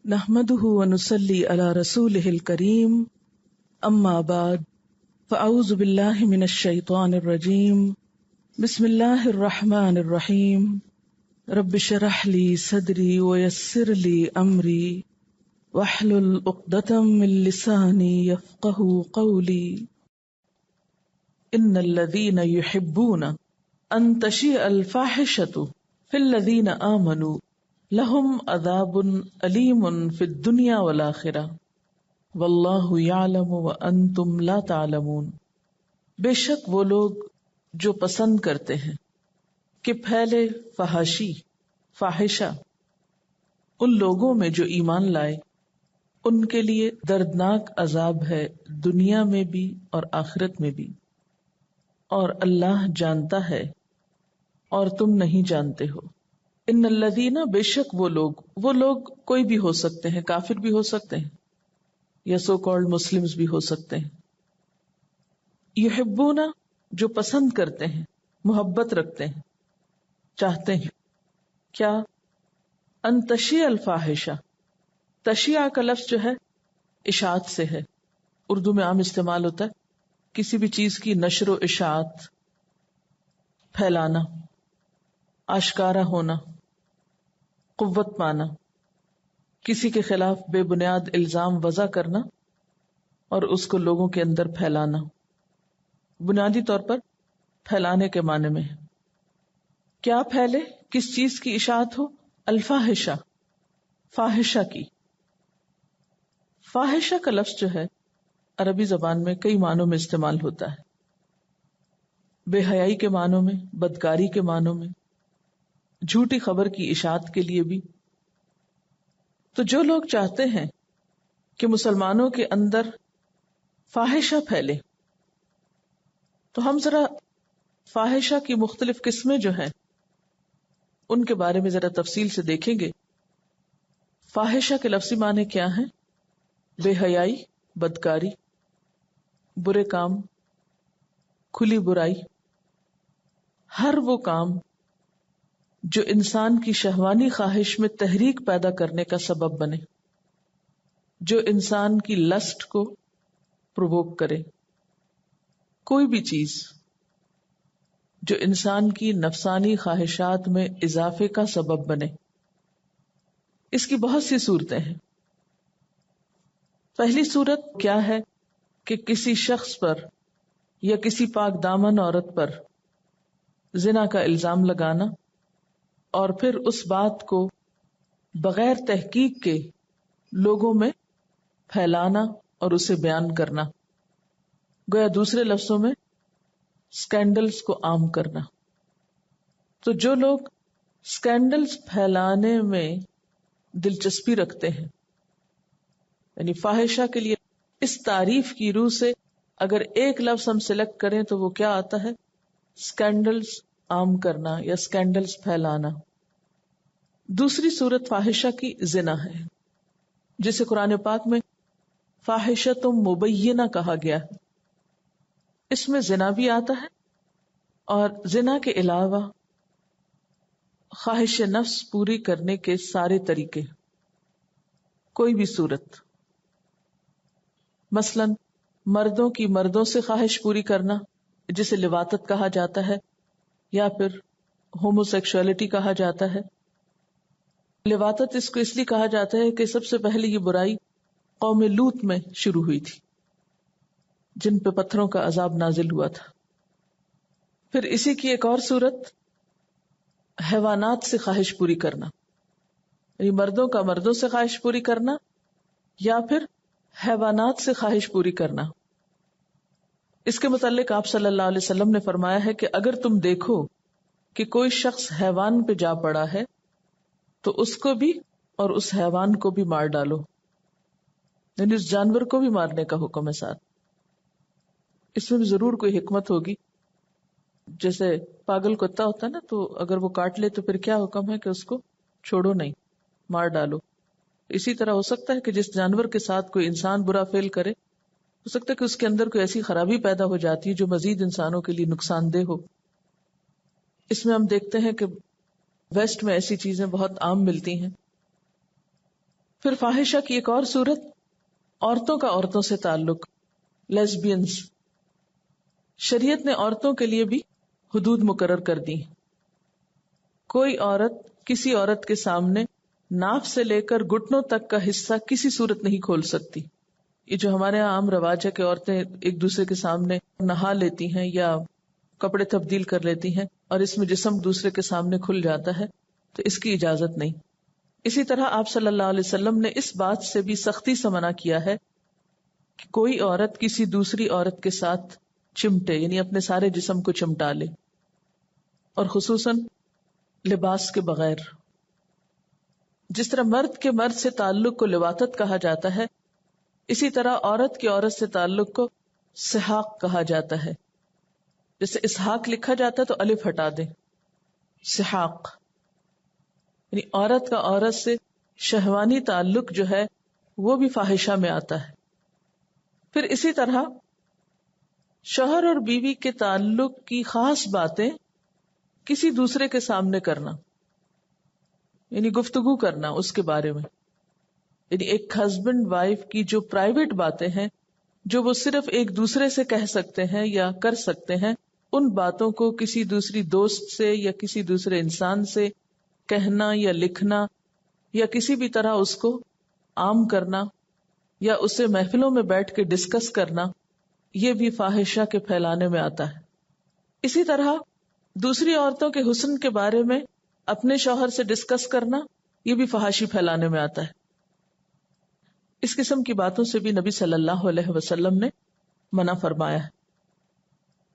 نحمده ونصلي على رسوله الكريم اما بعد فاعوذ بالله من الشيطان الرجيم بسم الله الرحمن الرحيم رب اشرح لي صدري ويسر لي امري واحلل عقدة من لساني يفقهوا قولي ان الذين يحبون ان تشيع الفاحشة في الذين آمنوا لهم عذاب علیم فی الدنیا والآخرہ واللہ یعلم وانتم لا تعلمون۔ بے شک وہ لوگ جو پسند کرتے ہیں کہ پھیلے فحاشی فاحشہ ان لوگوں میں جو ایمان لائے، ان کے لیے دردناک عذاب ہے دنیا میں بھی اور آخرت میں بھی، اور اللہ جانتا ہے اور تم نہیں جانتے ہو۔ ان الذین، بے شک وہ لوگ کوئی بھی ہو سکتے ہیں، کافر بھی ہو سکتے ہیں یا سو کالڈ مسلمز بھی ہو سکتے ہیں۔ یحبون، جو پسند کرتے ہیں، محبت رکھتے ہیں، چاہتے ہیں کیا؟ ان تشیع الفاحشہ، تشیع کا لفظ جو ہے اشاعت سے ہے، اردو میں عام استعمال ہوتا ہے کسی بھی چیز کی نشر و اشاعت، پھیلانا، آشکارا ہونا، قوت پانا، کسی کے خلاف بے بنیاد الزام وضع کرنا اور اس کو لوگوں کے اندر پھیلانا، بنیادی طور پر پھیلانے کے معنی میں ہے۔ کیا پھیلے؟ کس چیز کی اشاعت ہو؟ الفاحشہ، فاحشہ کی۔ فاحشہ کا لفظ جو ہے عربی زبان میں کئی معنوں میں استعمال ہوتا ہے، بے حیائی کے معنوں میں، بدکاری کے معنوں میں، جھوٹی خبر کی اشاعت کے لیے بھی۔ تو جو لوگ چاہتے ہیں کہ مسلمانوں کے اندر فاحشہ پھیلے، تو ہم ذرا فاحشہ کی مختلف قسمیں جو ہیں ان کے بارے میں ذرا تفصیل سے دیکھیں گے۔ فاحشہ کے لفظی معنی کیا ہیں؟ بے حیائی، بدکاری، برے کام، کھلی برائی، ہر وہ کام جو انسان کی شہوانی خواہش میں تحریک پیدا کرنے کا سبب بنے، جو انسان کی لسٹ کو پرووک کرے، کوئی بھی چیز جو انسان کی نفسانی خواہشات میں اضافے کا سبب بنے۔ اس کی بہت سی صورتیں ہیں۔ پہلی صورت کیا ہے کہ کسی شخص پر یا کسی پاک دامن عورت پر زنا کا الزام لگانا اور پھر اس بات کو بغیر تحقیق کے لوگوں میں پھیلانا اور اسے بیان کرنا، گویا دوسرے لفظوں میں سکینڈلز کو عام کرنا۔ تو جو لوگ سکینڈلز پھیلانے میں دلچسپی رکھتے ہیں، یعنی فاحشہ کے لیے اس تعریف کی روح سے اگر ایک لفظ ہم سلیکٹ کریں تو وہ کیا آتا ہے؟ سکینڈلز عام کرنا یا سکینڈلز پھیلانا۔ دوسری صورت فاحشہ کی زنا ہے، جسے قرآن پاک میں فاحشۃ مبینہ کہا گیا ہے۔ اس میں زنا بھی آتا ہے اور زنا کے علاوہ خواہش نفس پوری کرنے کے سارے طریقے، کوئی بھی صورت، مثلا مردوں کی مردوں سے خواہش پوری کرنا جسے لواطت کہا جاتا ہے یا پھر ہومو سیکشولیٹی کہا جاتا ہے۔ لواطت اس کو اس لیے کہا جاتا ہے کہ سب سے پہلے یہ برائی قوم لوط میں شروع ہوئی تھی، جن پہ پتھروں کا عذاب نازل ہوا تھا۔ پھر اسی کی ایک اور صورت حیوانات سے خواہش پوری کرنا، یعنی مردوں کا مردوں سے خواہش پوری کرنا یا پھر حیوانات سے خواہش پوری کرنا۔ اس کے متعلق آپ صلی اللہ علیہ وسلم نے فرمایا ہے کہ اگر تم دیکھو کہ کوئی شخص حیوان پہ جا پڑا ہے تو اس کو بھی اور اس حیوان کو بھی مار ڈالو، یعنی اس جانور کو بھی مارنے کا حکم ہے ساتھ۔ اس میں بھی ضرور کوئی حکمت ہوگی، جیسے پاگل کتا ہوتا ہے نا، تو اگر وہ کاٹ لے تو پھر کیا حکم ہے کہ اس کو چھوڑو نہیں، مار ڈالو۔ اسی طرح ہو سکتا ہے کہ جس جانور کے ساتھ کوئی انسان برا فعل کرے، ہو سکتا ہے کہ اس کے اندر کوئی ایسی خرابی پیدا ہو جاتی ہے جو مزید انسانوں کے لیے نقصان دہ ہو۔ اس میں ہم دیکھتے ہیں کہ ویسٹ میں ایسی چیزیں بہت عام ملتی ہیں۔ پھر فاحشہ کی ایک اور صورت، عورتوں کا عورتوں سے تعلق، لیسبینز. شریعت نے عورتوں کے لیے بھی حدود مقرر کر دی. کوئی عورت کسی عورت کے سامنے ناف سے لے کر گھٹنوں تک کا حصہ کسی صورت نہیں کھول سکتی. یہ جو ہمارے یہاں عام رواج ہے کہ عورتیں ایک دوسرے کے سامنے نہا لیتی ہیں یا کپڑے تبدیل کر لیتی ہیں اور اس میں جسم دوسرے کے سامنے کھل جاتا ہے، تو اس کی اجازت نہیں. اسی طرح آپ صلی اللہ علیہ وسلم نے اس بات سے بھی سختی سے منع کیا ہے کہ کوئی عورت کسی دوسری عورت کے ساتھ چمٹے، یعنی اپنے سارے جسم کو چمٹا لے، اور خصوصاً لباس کے بغیر. جس طرح مرد کے مرد سے تعلق کو لواطت کہا جاتا ہے، اسی طرح عورت کی عورت سے تعلق کو سحاق کہا جاتا ہے. جیسے اسحاق لکھا جاتا ہے تو الف ہٹا دیں، سحاق، یعنی عورت کا عورت سے شہوانی تعلق جو ہے وہ بھی فاحشہ میں آتا ہے. پھر اسی طرح شوہر اور بیوی کے تعلق کی خاص باتیں کسی دوسرے کے سامنے کرنا، یعنی گفتگو کرنا اس کے بارے میں، یعنی ایک ہسبینڈ وائف کی جو پرائیویٹ باتیں ہیں جو وہ صرف ایک دوسرے سے کہہ سکتے ہیں یا کر سکتے ہیں، ان باتوں کو کسی دوسری دوست سے یا کسی دوسرے انسان سے کہنا یا لکھنا یا کسی بھی طرح اس کو عام کرنا یا اسے محفلوں میں بیٹھ کے ڈسکس کرنا، یہ بھی فاحشہ کے پھیلانے میں آتا ہے. اسی طرح دوسری عورتوں کے حسن کے بارے میں اپنے شوہر سے ڈسکس کرنا، یہ بھی فحاشی پھیلانے میں آتا ہے. اس قسم کی باتوں سے بھی نبی صلی اللہ علیہ وسلم نے منع فرمایا ہے.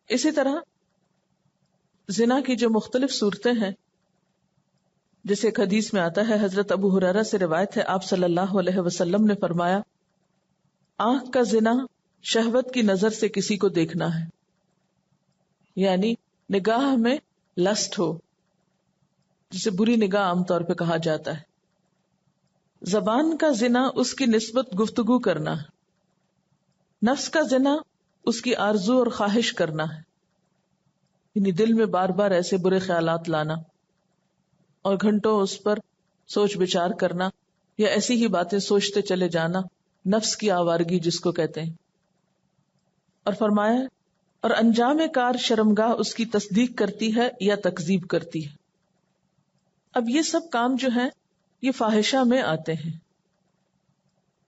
اسی طرح زنا کی جو مختلف صورتیں ہیں، جیسے ایک حدیث میں آتا ہے، حضرت ابو ہریرہ سے روایت ہے، آپ صلی اللہ علیہ وسلم نے فرمایا، آنکھ کا زنا شہوت کی نظر سے کسی کو دیکھنا ہے، یعنی نگاہ میں لسٹ ہو، جسے بری نگاہ عام طور پہ کہا جاتا ہے. زبان کا زنا اس کی نسبت گفتگو کرنا ہے. نفس کا زنا اس کی آرزو اور خواہش کرنا ہے، یعنی دل میں بار بار ایسے برے خیالات لانا اور گھنٹوں اس پر سوچ بچار کرنا یا ایسی ہی باتیں سوچتے چلے جانا، نفس کی آوارگی جس کو کہتے ہیں. اور فرمایا، اور انجام کار شرمگاہ اس کی تصدیق کرتی ہے یا تکذیب کرتی ہے. اب یہ سب کام جو ہیں یہ فاحشہ میں آتے ہیں.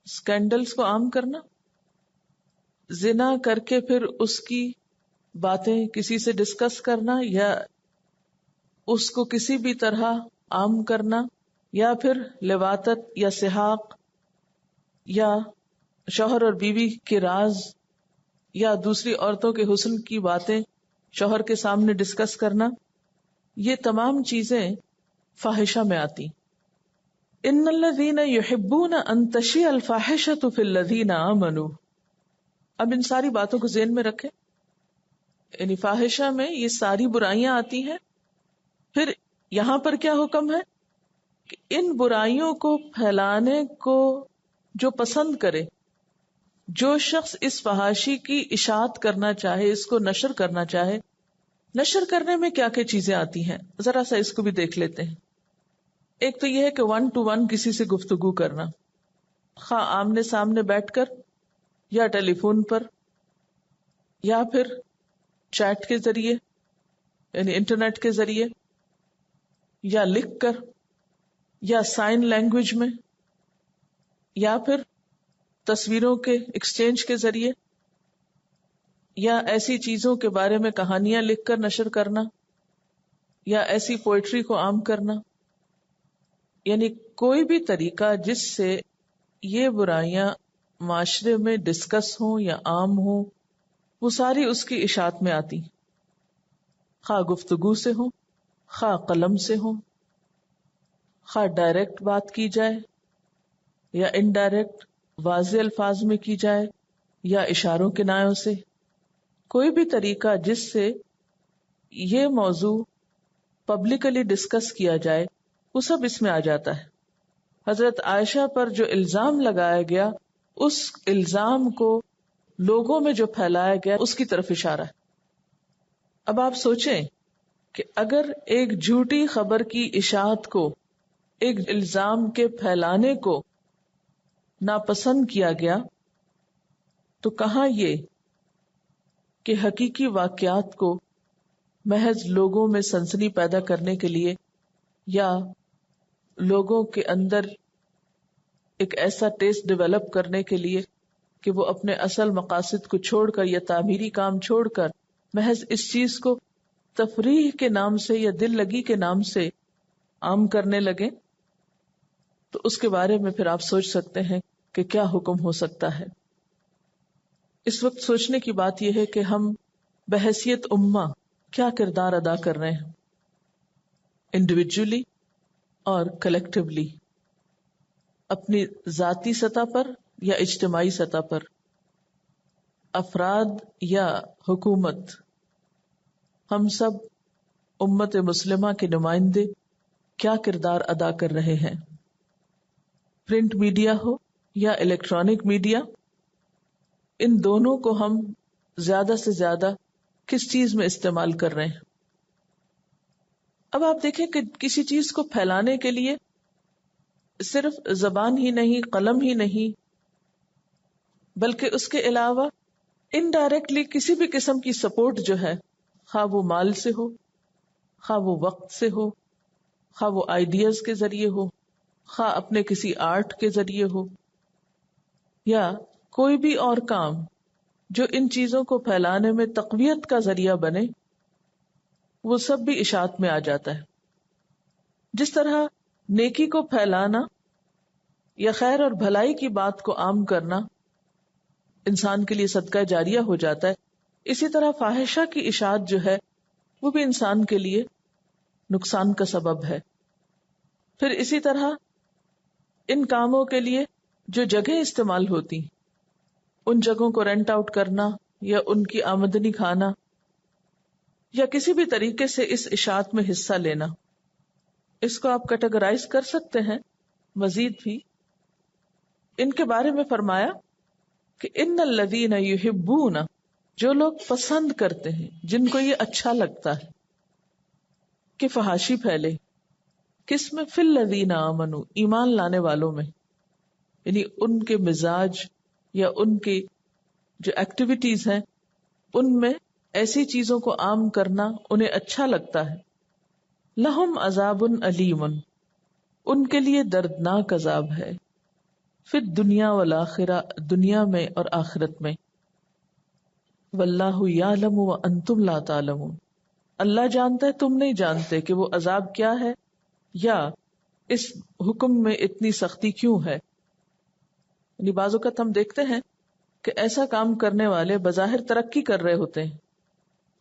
اسکینڈلز کو عام کرنا، زنا کر کے پھر اس کی باتیں کسی سے ڈسکس کرنا یا اس کو کسی بھی طرح عام کرنا، یا پھر لواطت یا سحاق یا شوہر اور بیوی کے راز یا دوسری عورتوں کے حسن کی باتیں شوہر کے سامنے ڈسکس کرنا، یہ تمام چیزیں فاحشہ میں آتی. ان الذین یحبون ان تشیع الفاحشۃ فی الذین آمنوا. اب ان ساری باتوں کو ذہن میں رکھیں، یعنی فاحشہ میں یہ ساری برائیاں آتی ہیں. پھر یہاں پر کیا حکم ہے کہ ان برائیوں کو پھیلانے کو جو پسند کرے، جو شخص اس فحاشی کی اشاعت کرنا چاہے، اس کو نشر کرنا چاہے، نشر کرنے میں کیا کیا چیزیں آتی ہیں ذرا سا اس کو بھی دیکھ لیتے ہیں. ایک تو یہ ہے کہ 1 to 1 کسی سے گفتگو کرنا، خواہ آمنے سامنے بیٹھ کر یا ٹیلی فون پر یا پھر چیٹ کے ذریعے، یعنی انٹرنیٹ کے ذریعے، یا لکھ کر یا سائن لینگویج میں، یا پھر تصویروں کے ایکسچینج کے ذریعے، یا ایسی چیزوں کے بارے میں کہانیاں لکھ کر نشر کرنا، یا ایسی پوئٹری کو عام کرنا. یعنی کوئی بھی طریقہ جس سے یہ برائیاں معاشرے میں ڈسکس ہوں یا عام ہوں، وہ ساری اس کی اشاعت میں آتی، خواہ گفتگو سے ہوں، خواہ قلم سے ہوں، خواہ ڈائریکٹ بات کی جائے یا انڈائریکٹ واضح الفاظ میں کی جائے یا اشاروں کے نائوں سے. کوئی بھی طریقہ جس سے یہ موضوع پبلکلی ڈسکس کیا جائے، وہ سب اس میں آ جاتا ہے. حضرت عائشہ پر جو الزام لگایا گیا، اس الزام کو لوگوں میں جو پھیلایا گیا، اس کی طرف اشارہ ہے. اب آپ سوچیں کہ اگر ایک جھوٹی خبر کی اشاعت کو، ایک الزام کے پھیلانے کو ناپسند کیا گیا، تو کہاں یہ کہ حقیقی واقعات کو محض لوگوں میں سنسنی پیدا کرنے کے لیے یا لوگوں کے اندر ایک ایسا ٹیسٹ ڈیولپ کرنے کے لیے کہ وہ اپنے اصل مقاصد کو چھوڑ کر یا تعمیری کام چھوڑ کر محض اس چیز کو تفریح کے نام سے یا دل لگی کے نام سے عام کرنے لگے، تو اس کے بارے میں پھر آپ سوچ سکتے ہیں کہ کیا حکم ہو سکتا ہے۔ اس وقت سوچنے کی بات یہ ہے کہ ہم بحیثیت امہ کیا کردار ادا کر رہے ہیں، انڈیویجولی اور کلیکٹیولی، اپنی ذاتی سطح پر یا اجتماعی سطح پر، افراد یا حکومت۔ ہم سب امت مسلمہ کے نمائندے کیا کردار ادا کر رہے ہیں؟ پرنٹ میڈیا ہو یا الیکٹرانک میڈیا، ان دونوں کو ہم زیادہ سے زیادہ کس چیز میں استعمال کر رہے ہیں؟ اب آپ دیکھیں کہ کسی چیز کو پھیلانے کے لیے صرف زبان ہی نہیں، قلم ہی نہیں، بلکہ اس کے علاوہ انڈائریکٹلی کسی بھی قسم کی سپورٹ جو ہے، خواہ وہ مال سے ہو، خواہ وہ وقت سے ہو، خواہ وہ آئیڈیاز کے ذریعے ہو، خواہ اپنے کسی آرٹ کے ذریعے ہو، یا کوئی بھی اور کام جو ان چیزوں کو پھیلانے میں تقویت کا ذریعہ بنے، وہ سب بھی اشاعت میں آ جاتا ہے۔ جس طرح نیکی کو پھیلانا یا خیر اور بھلائی کی بات کو عام کرنا انسان کے لیے صدقہ جاریہ ہو جاتا ہے، اسی طرح فاحشہ کی اشاعت جو ہے وہ بھی انسان کے لیے نقصان کا سبب ہے۔ پھر اسی طرح ان کاموں کے لیے جو جگہیں استعمال ہوتی، ان جگہوں کو رینٹ آؤٹ کرنا یا ان کی آمدنی کھانا یا کسی بھی طریقے سے اس اشاعت میں حصہ لینا، اس کو آپ کیٹیگرائز کر سکتے ہیں۔ مزید بھی ان کے بارے میں فرمایا کہ ان الذین یحبون، جو لوگ پسند کرتے ہیں، جن کو یہ اچھا لگتا ہے کہ فحاشی پھیلے، کس میں؟ فی الذین آمنوا، ایمان لانے والوں میں، یعنی ان کے مزاج یا ان کی جو ایکٹیویٹیز ہیں ان میں ایسی چیزوں کو عام کرنا انہیں اچھا لگتا ہے۔ لہم عذاب علیم، ان کے لیے دردناک عذاب ہے، فی الدنیا والآخرہ، دنیا میں اور آخرت میں۔ واللہ یعلم وانتم لا تعلمون، اللہ جانتا ہے تم نہیں جانتے کہ وہ عذاب کیا ہے یا اس حکم میں اتنی سختی کیوں ہے۔ یعنی بعض اوقات ہم دیکھتے ہیں کہ ایسا کام کرنے والے بظاہر ترقی کر رہے ہوتے ہیں،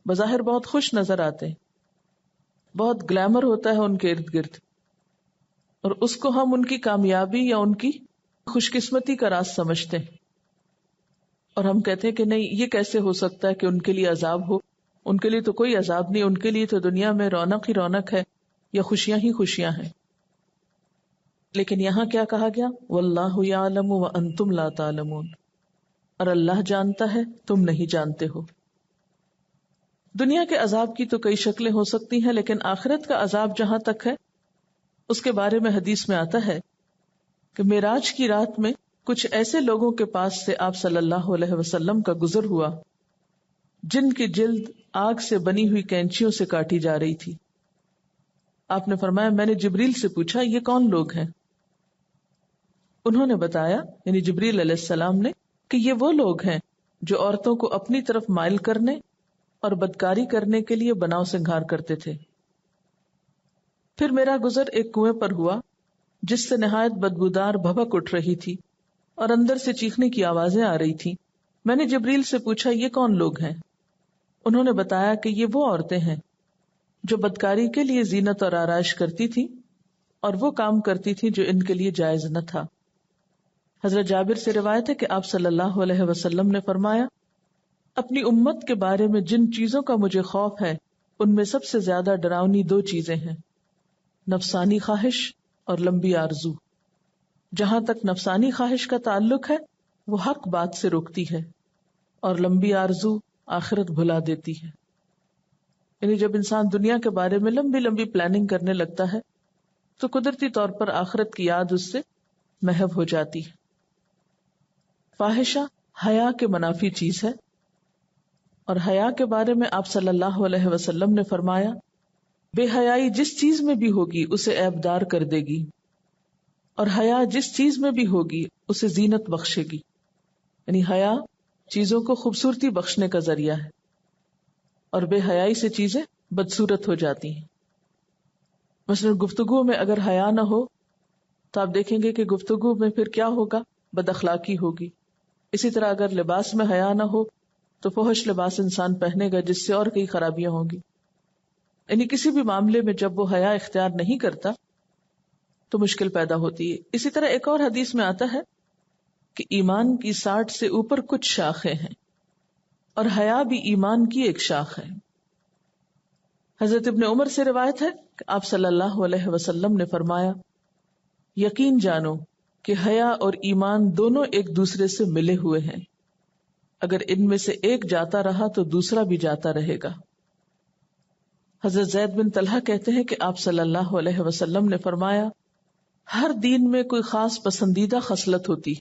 بظاہر بہت خوش نظر آتے ہیں، بہت گلیمر ہوتا ہے ان کے ارد گرد، اور اس کو ہم ان کی کامیابی یا ان کی خوش قسمتی کا راز سمجھتے ہیں، اور ہم کہتے ہیں کہ نہیں، یہ کیسے ہو سکتا ہے کہ ان کے لیے عذاب ہو، ان کے لیے تو کوئی عذاب نہیں، ان کے لیے تو دنیا میں رونق ہی رونق ہے یا خوشیاں ہی خوشیاں ہیں۔ لیکن یہاں کیا کہا گیا؟ واللہ یعلم وانتم لا تعلمون، اور اللہ جانتا ہے تم نہیں جانتے ہو۔ دنیا کے عذاب کی تو کئی شکلیں ہو سکتی ہیں، لیکن آخرت کا عذاب جہاں تک ہے اس کے بارے میں حدیث میں آتا ہے کہ معراج کی رات میں کچھ ایسے لوگوں کے پاس سے آپ صلی اللہ علیہ وسلم کا گزر ہوا جن کی جلد آگ سے بنی ہوئی کینچیوں سے کاٹی جا رہی تھی۔ آپ نے فرمایا، میں نے جبریل سے پوچھا یہ کون لوگ ہیں؟ انہوں نے بتایا، یعنی جبریل علیہ السلام نے، کہ یہ وہ لوگ ہیں جو عورتوں کو اپنی طرف مائل کرنے اور بدکاری کرنے کے لیے بناؤ سنگھار کرتے تھے۔ پھر میرا گزر ایک کنویں پر ہوا جس سے نہایت بدبودار بھبک اٹھ رہی تھی اور اندر سے چیخنے کی آوازیں آ رہی تھی۔ میں نے جبریل سے پوچھا یہ کون لوگ ہیں؟ انہوں نے بتایا کہ یہ وہ عورتیں ہیں جو بدکاری کے لیے زینت اور آرائش کرتی تھی اور وہ کام کرتی تھی جو ان کے لیے جائز نہ تھا۔ حضرت جابر سے روایت ہے کہ آپ صلی اللہ علیہ وسلم نے فرمایا، اپنی امت کے بارے میں جن چیزوں کا مجھے خوف ہے ان میں سب سے زیادہ ڈراؤنی دو چیزیں ہیں، نفسانی خواہش اور لمبی آرزو۔ جہاں تک نفسانی خواہش کا تعلق ہے وہ حق بات سے روکتی ہے، اور لمبی آرزو آخرت بھلا دیتی ہے۔ یعنی جب انسان دنیا کے بارے میں لمبی لمبی پلاننگ کرنے لگتا ہے تو قدرتی طور پر آخرت کی یاد اس سے محو ہو جاتی ہے۔ فاحشہ حیا کے منافی چیز ہے، اور حیا کے بارے میں آپ صلی اللہ علیہ وسلم نے فرمایا بے حیائی جس چیز میں بھی ہوگی اسے عیب دار کر دے گی، اور حیا جس چیز میں بھی ہوگی اسے زینت بخشے گی. یعنی حیا چیزوں کو خوبصورتی بخشنے کا ذریعہ ہے، اور بے حیائی سے چیزیں بدصورت ہو جاتی ہیں. مثلا گفتگو میں اگر حیا نہ ہو تو آپ دیکھیں گے کہ گفتگو میں پھر کیا ہوگا؟ بد اخلاقی ہوگی. اسی طرح اگر لباس میں حیا نہ ہو تو فحش لباس انسان پہنے گا جس سے اور کئی خرابیاں ہوں گی. یعنی کسی بھی معاملے میں جب وہ حیا اختیار نہیں کرتا تو مشکل پیدا ہوتی ہے. اسی طرح ایک اور حدیث میں آتا ہے کہ ایمان کی 60 سے اوپر کچھ شاخیں ہیں، اور حیا بھی ایمان کی ایک شاخ ہے. حضرت ابن عمر سے روایت ہے کہ آپ صلی اللہ علیہ وسلم نے فرمایا یقین جانو کہ حیا اور ایمان دونوں ایک دوسرے سے ملے ہوئے ہیں، اگر ان میں سے ایک جاتا رہا تو دوسرا بھی جاتا رہے گا. حضرت زید بن طلحہ کہتے ہیں کہ آپ صلی اللہ علیہ وسلم نے فرمایا ہر دین میں کوئی خاص پسندیدہ خصلت ہوتی،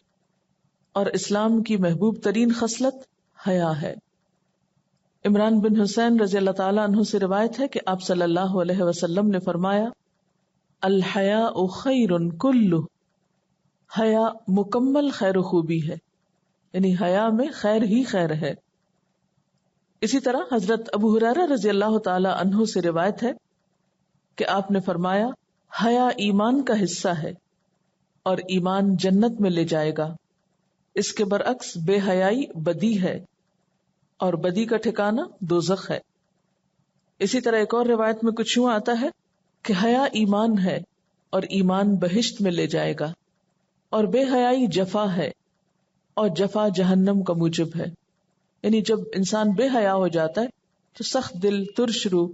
اور اسلام کی محبوب ترین خصلت حیا ہے. عمران بن حسین رضی اللہ تعالیٰ عنہ سے روایت ہے کہ آپ صلی اللہ علیہ وسلم نے فرمایا الحیاء خیر کلہ، حیا مکمل خیر و خوبی ہے، یعنی حیا میں خیر ہی خیر ہے. اسی طرح حضرت ابو ہریرہ رضی اللہ تعالی عنہ سے روایت ہے کہ آپ نے فرمایا حیا ایمان کا حصہ ہے اور ایمان جنت میں لے جائے گا، اس کے برعکس بے حیائی بدی ہے اور بدی کا ٹھکانہ دوزخ ہے. اسی طرح ایک اور روایت میں کچھ یوں آتا ہے کہ حیا ایمان ہے اور ایمان بہشت میں لے جائے گا، اور بے حیائی جفا ہے اور جفا جہنم کا موجب ہے. یعنی جب انسان بے حیا ہو جاتا ہے تو سخت دل، ترش روح،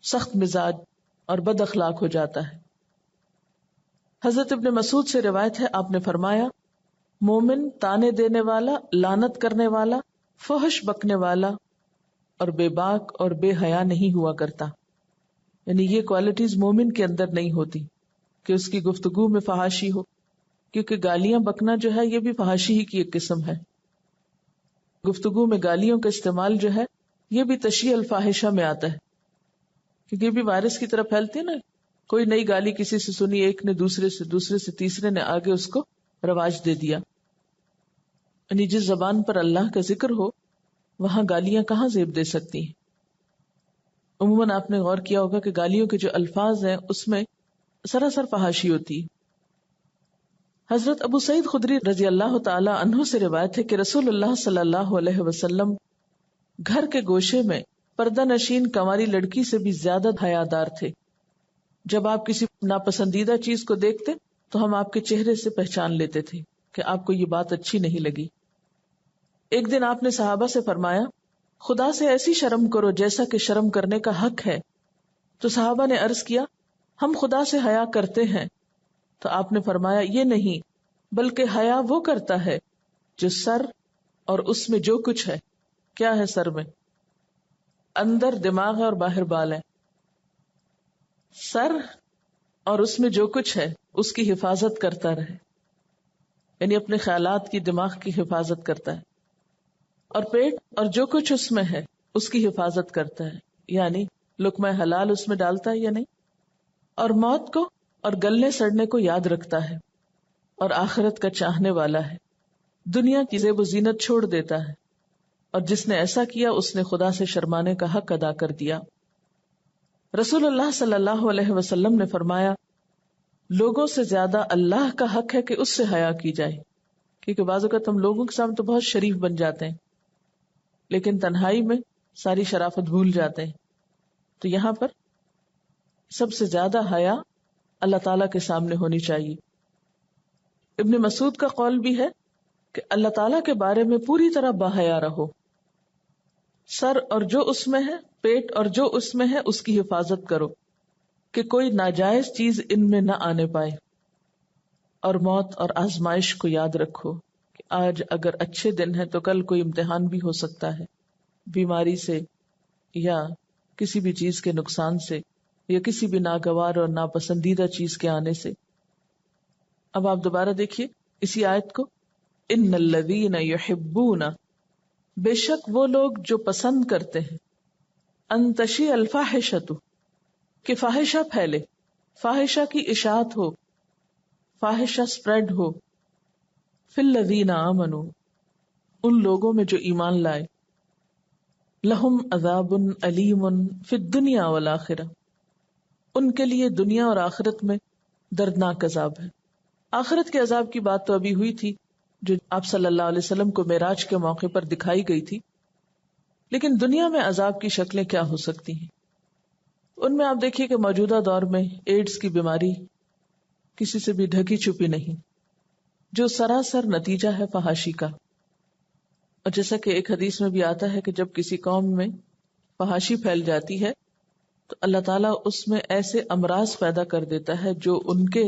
سخت مزاج اور بد اخلاق ہو جاتا ہے. حضرت ابن مسعود سے روایت ہے آپ نے فرمایا مومن تانے دینے والا، لعنت کرنے والا، فحش بکنے والا اور بے باک اور بے حیا نہیں ہوا کرتا. یعنی یہ کوالٹیز مومن کے اندر نہیں ہوتی کہ اس کی گفتگو میں فحاشی ہو، کیونکہ گالیاں بکنا جو ہے یہ بھی فحاشی ہی کی ایک قسم ہے. گفتگو میں گالیوں کا استعمال جو ہے یہ بھی تشیع الفاحشہ میں آتا ہے، کیونکہ یہ بھی وائرس کی طرح پھیلتی ہے نا. کوئی نئی گالی کسی سے سنی، ایک نے دوسرے سے تیسرے نے آگے اس کو رواج دے دیا. یعنی جس زبان پر اللہ کا ذکر ہو وہاں گالیاں کہاں زیب دے سکتی ہیں. عموماً آپ نے غور کیا ہوگا کہ گالیوں کے جو الفاظ ہیں اس میں سراسر فحاشی ہوتی ہے. حضرت ابو سعید خدری رضی اللہ تعالی عنہ سے روایت ہے کہ رسول اللہ صلی اللہ علیہ وسلم گھر کے گوشے میں پردہ نشین کنواری لڑکی سے بھی زیادہ حیادار تھے. جب آپ کسی ناپسندیدہ چیز کو دیکھتے تو ہم آپ کے چہرے سے پہچان لیتے تھے کہ آپ کو یہ بات اچھی نہیں لگی. ایک دن آپ نے صحابہ سے فرمایا خدا سے ایسی شرم کرو جیسا کہ شرم کرنے کا حق ہے. تو صحابہ نے عرض کیا ہم خدا سے حیا کرتے ہیں. تو آپ نے فرمایا یہ نہیں بلکہ حیا وہ کرتا ہے جو سر اور اس میں جو کچھ ہے. کیا ہے سر میں؟ اندر دماغ ہے اور باہر بال ہے. سر اور اس میں جو کچھ ہے اس کی حفاظت کرتا رہے، یعنی اپنے خیالات کی، دماغ کی حفاظت کرتا ہے. اور پیٹ اور جو کچھ اس میں ہے اس کی حفاظت کرتا ہے، یعنی لقمہ حلال اس میں ڈالتا ہے یا نہیں. اور موت کو اور گلنے سڑنے کو یاد رکھتا ہے، اور آخرت کا چاہنے والا ہے. دنیا کی زیب و زینت چھوڑ دیتا ہے، اور جس نے ایسا کیا اس نے خدا سے شرمانے کا حق ادا کر دیا. رسول اللہ صلی اللہ علیہ وسلم نے فرمایا لوگوں سے زیادہ اللہ کا حق ہے کہ اس سے حیا کی جائے، کیونکہ بعض اوقات ہم لوگوں کے سامنے تو بہت شریف بن جاتے ہیں لیکن تنہائی میں ساری شرافت بھول جاتے ہیں. تو یہاں پر سب سے زیادہ حیا اللہ تعالیٰ کے سامنے ہونی چاہیے. ابن مسعود کا قول بھی ہے کہ اللہ تعالیٰ کے بارے میں پوری طرح باحیا رہو. سر اور جو اس میں ہے، پیٹ اور جو اس میں ہے اس کی حفاظت کرو کہ کوئی ناجائز چیز ان میں نہ آنے پائے. اور موت اور آزمائش کو یاد رکھو کہ آج اگر اچھے دن ہے تو کل کوئی امتحان بھی ہو سکتا ہے، بیماری سے یا کسی بھی چیز کے نقصان سے یا کسی بھی ناگوار اور ناپسندیدہ چیز کے آنے سے. اب آپ دوبارہ دیکھیے اسی آیت کو ان الذین یحبون، بے شک وہ لوگ جو پسند کرتے ہیں، ان تشیع الفاحشۃ، کہ فاحشہ پھیلے، فاحشہ کی اشاعت ہو، فاحشہ سپریڈ ہو، فی الذین آمنوا، ان لوگوں میں جو ایمان لائے، لہم عذاب علیم فی الدنیا والآخرہ، ان کے لیے دنیا اور آخرت میں دردناک عذاب ہے۔ آخرت کے عذاب کی بات تو ابھی ہوئی تھی، جو آپ صلی اللہ علیہ وسلم کو معراج کے موقع پر دکھائی گئی تھی، لیکن دنیا میں عذاب کی شکلیں کیا ہو سکتی ہیں؟ ان میں آپ دیکھیے کہ موجودہ دور میں ایڈز کی بیماری کسی سے بھی ڈھکی چھپی نہیں، جو سراسر نتیجہ ہے فحاشی کا۔ اور جیسا کہ ایک حدیث میں بھی آتا ہے کہ جب کسی قوم میں فحاشی پھیل جاتی ہے تو اللہ تعالیٰ اس میں ایسے امراض پیدا کر دیتا ہے جو ان کے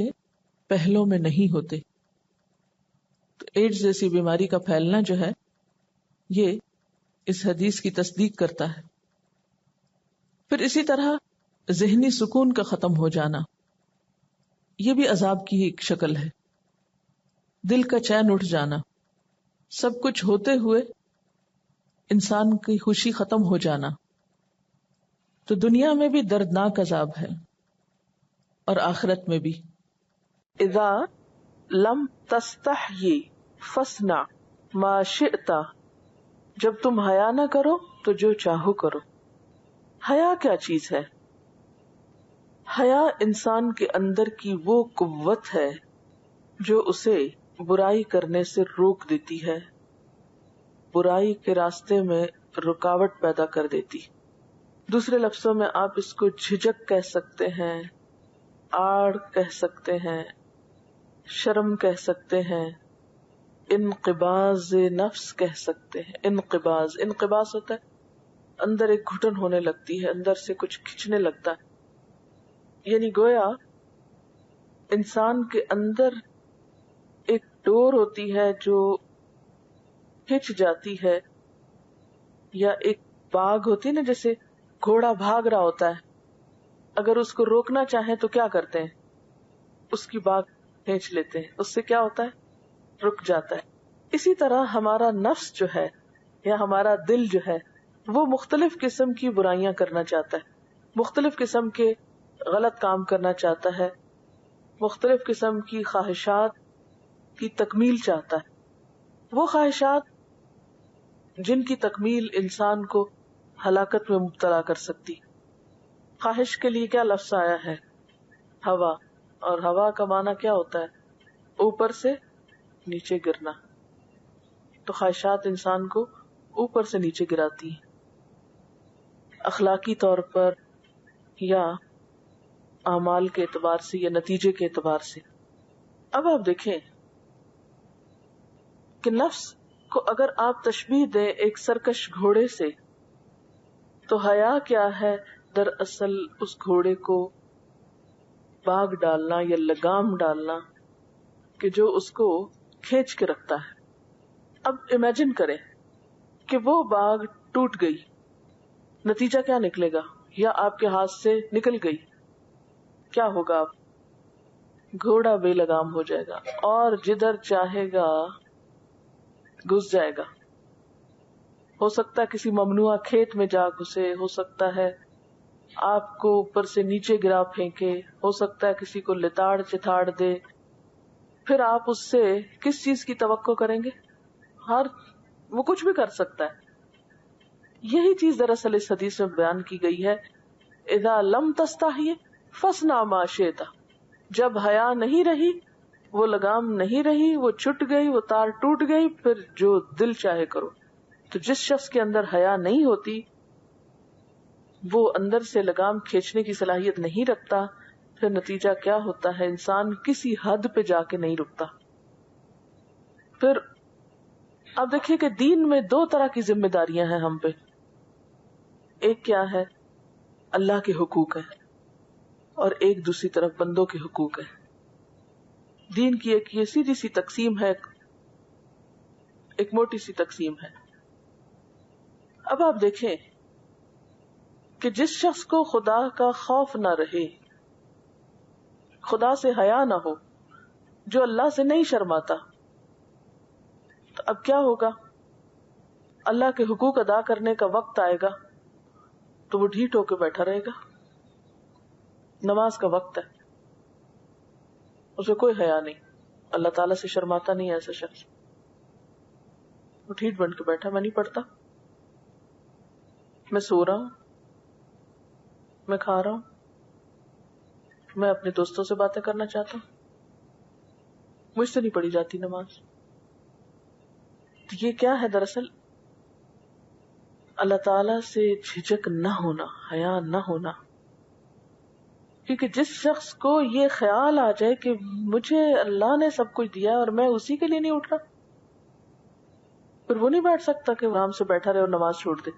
پہلوں میں نہیں ہوتے۔ تو ایڈز جیسی بیماری کا پھیلنا جو ہے یہ اس حدیث کی تصدیق کرتا ہے۔ پھر اسی طرح ذہنی سکون کا ختم ہو جانا، یہ بھی عذاب کی ایک شکل ہے۔ دل کا چین اٹھ جانا، سب کچھ ہوتے ہوئے انسان کی خوشی ختم ہو جانا، تو دنیا میں بھی دردناک عذاب ہے اور آخرت میں بھی۔ اذا لم تستحیی فاصنع ما شئت، جب تم حیا نہ کرو تو جو چاہو کرو۔ حیا کیا چیز ہے؟ حیا انسان کے اندر کی وہ قوت ہے جو اسے برائی کرنے سے روک دیتی ہے، برائی کے راستے میں رکاوٹ پیدا کر دیتی۔ دوسرے لفظوں میں آپ اس کو جھجک کہہ سکتے ہیں، آڑ کہہ سکتے ہیں، شرم کہہ سکتے ہیں، انقباض نفس کہہ سکتے ہیں۔ انقباض ہوتا ہے اندر ایک گھٹن ہونے لگتی ہے، اندر سے کچھ کھچنے لگتا ہے، یعنی گویا انسان کے اندر ایک ڈور ہوتی ہے جو کھچ جاتی ہے، یا ایک باغ ہوتی ہے نا، جیسے گھوڑا بھاگ رہا ہوتا ہے، اگر اس کو روکنا چاہیں تو کیا کرتے ہیں؟ اس کی باغ کھینچ لیتے ہیں، اس سے کیا ہوتا ہے؟ رک جاتا ہے۔ اسی طرح ہمارا نفس جو ہے یا ہمارا دل جو ہے وہ مختلف قسم کی برائیاں کرنا چاہتا ہے، مختلف قسم کے غلط کام کرنا چاہتا ہے، مختلف قسم کی خواہشات کی تکمیل چاہتا ہے، وہ خواہشات جن کی تکمیل انسان کو ہلاکت میں مبتلا کر سکتی۔ خواہش کے لیے کیا لفظ آیا ہے؟ ہوا، اور ہوا کا معنی کیا ہوتا ہے؟ اوپر سے نیچے گرنا۔ تو خواہشات انسان کو اوپر سے نیچے گراتی ہیں، اخلاقی طور پر یا اعمال کے اعتبار سے یا نتیجے کے اعتبار سے۔ اب آپ دیکھیں کہ نفس کو اگر آپ تشبیہ دیں ایک سرکش گھوڑے سے، تو حیا کیا ہے؟ دراصل اس گھوڑے کو باغ ڈالنا یا لگام ڈالنا کہ جو اس کو کھینچ کے رکھتا ہے۔ اب امیجن کریں کہ وہ باغ ٹوٹ گئی، نتیجہ کیا نکلے گا؟ یا آپ کے ہاتھ سے نکل گئی، کیا ہوگا؟ آپ گھوڑا بے لگام ہو جائے گا اور جدھر چاہے گا گھس جائے گا۔ ہو سکتا ہے کسی ممنوعہ کھیت میں جا گھسے، ہو سکتا ہے آپ کو اوپر سے نیچے گرا پھینکے، ہو سکتا ہے کسی کو لتاڑ چتاڑ دے۔ پھر آپ اس سے کس چیز کی توقع کریں گے؟ وہ کچھ بھی کر سکتا ہے۔ یہی چیز دراصل اس حدیث میں بیان کی گئی ہے، اذا لم تستحی فاصنع ما شئت، جب حیا نہیں رہی، وہ لگام نہیں رہی، وہ چھٹ گئی، وہ تار ٹوٹ گئی، پھر جو دل چاہے کرو۔ تو جس شخص کے اندر حیا نہیں ہوتی، وہ اندر سے لگام کھینچنے کی صلاحیت نہیں رکھتا، پھر نتیجہ کیا ہوتا ہے؟ انسان کسی حد پہ جا کے نہیں رکتا۔ پھر اب دیکھیے کہ دین میں دو طرح کی ذمہ داریاں ہیں ہم پہ۔ ایک کیا ہے؟ اللہ کے حقوق ہے، اور ایک دوسری طرف بندوں کے حقوق ہے۔ دین کی ایک یہ سیدھی سی تقسیم ہے، ایک موٹی سی تقسیم ہے۔ اب آپ دیکھیں کہ جس شخص کو خدا کا خوف نہ رہے، خدا سے حیا نہ ہو، جو اللہ سے نہیں شرماتا، اب کیا ہوگا؟ اللہ کے حقوق ادا کرنے کا وقت آئے گا تو وہ ڈھیٹ ہو کے بیٹھا رہے گا. نماز کا وقت ہے، اسے کوئی حیا نہیں، اللہ تعالیٰ سے شرماتا نہیں ہے ایسا شخص. وہ ڈھیٹ بن کے بیٹھا، میں نہیں پڑھتا، میں سو رہا ہوں، میں کھا رہا ہوں، میں اپنے دوستوں سے باتیں کرنا چاہتا ہوں، مجھ سے نہیں پڑھی جاتی نماز. تو یہ کیا ہے؟ دراصل اللہ تعالیٰ سے جھجک نہ ہونا، حیا نہ ہونا. کیونکہ جس شخص کو یہ خیال آ جائے کہ مجھے اللہ نے سب کچھ دیا اور میں اسی کے لیے نہیں اٹھ رہا، پھر وہ نہیں بیٹھ سکتا کہ آرام سے بیٹھا رہے اور نماز چھوڑ دے.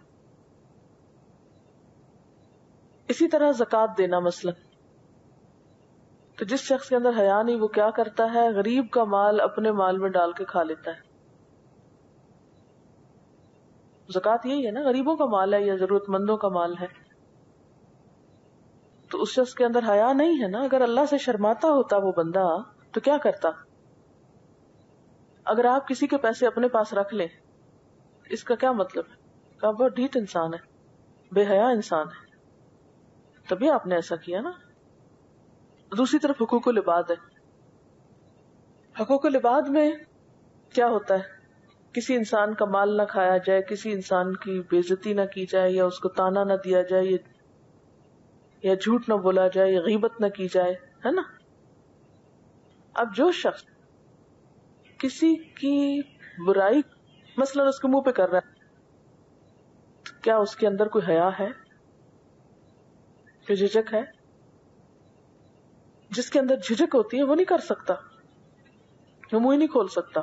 اسی طرح زکوٰۃ دینا مثلا، تو جس شخص کے اندر حیا نہیں وہ کیا کرتا ہے؟ غریب کا مال اپنے مال میں ڈال کے کھا لیتا ہے. زکوٰۃ یہی ہے نا، غریبوں کا مال ہے یا ضرورت مندوں کا مال ہے. تو اس شخص کے اندر حیا نہیں ہے نا. اگر اللہ سے شرماتا ہوتا وہ بندہ تو کیا کرتا؟ اگر آپ کسی کے پیسے اپنے پاس رکھ لیں، اس کا کیا مطلب ہے؟ کہ آپ بہت ڈھیٹ انسان ہے، بے حیا انسان ہے، تبھی آپ نے ایسا کیا نا. دوسری طرف حقوق العباد ہے. حقوق العباد میں کیا ہوتا ہے؟ کسی انسان کا مال نہ کھایا جائے، کسی انسان کی بے عزتی نہ کی جائے، یا اس کو تانا نہ دیا جائے، یا جھوٹ نہ بولا جائے، یا غیبت نہ کی جائے، ہے نا. اب جو شخص کسی کی برائی مثلا اس کے منہ پہ کر رہا ہے، کیا اس کے اندر کوئی حیا ہے؟ کوئی جھجک ہے؟ جس کے اندر جھجک ہوتی ہے وہ نہیں کر سکتا، وہ منہ ہی نہیں کھول سکتا.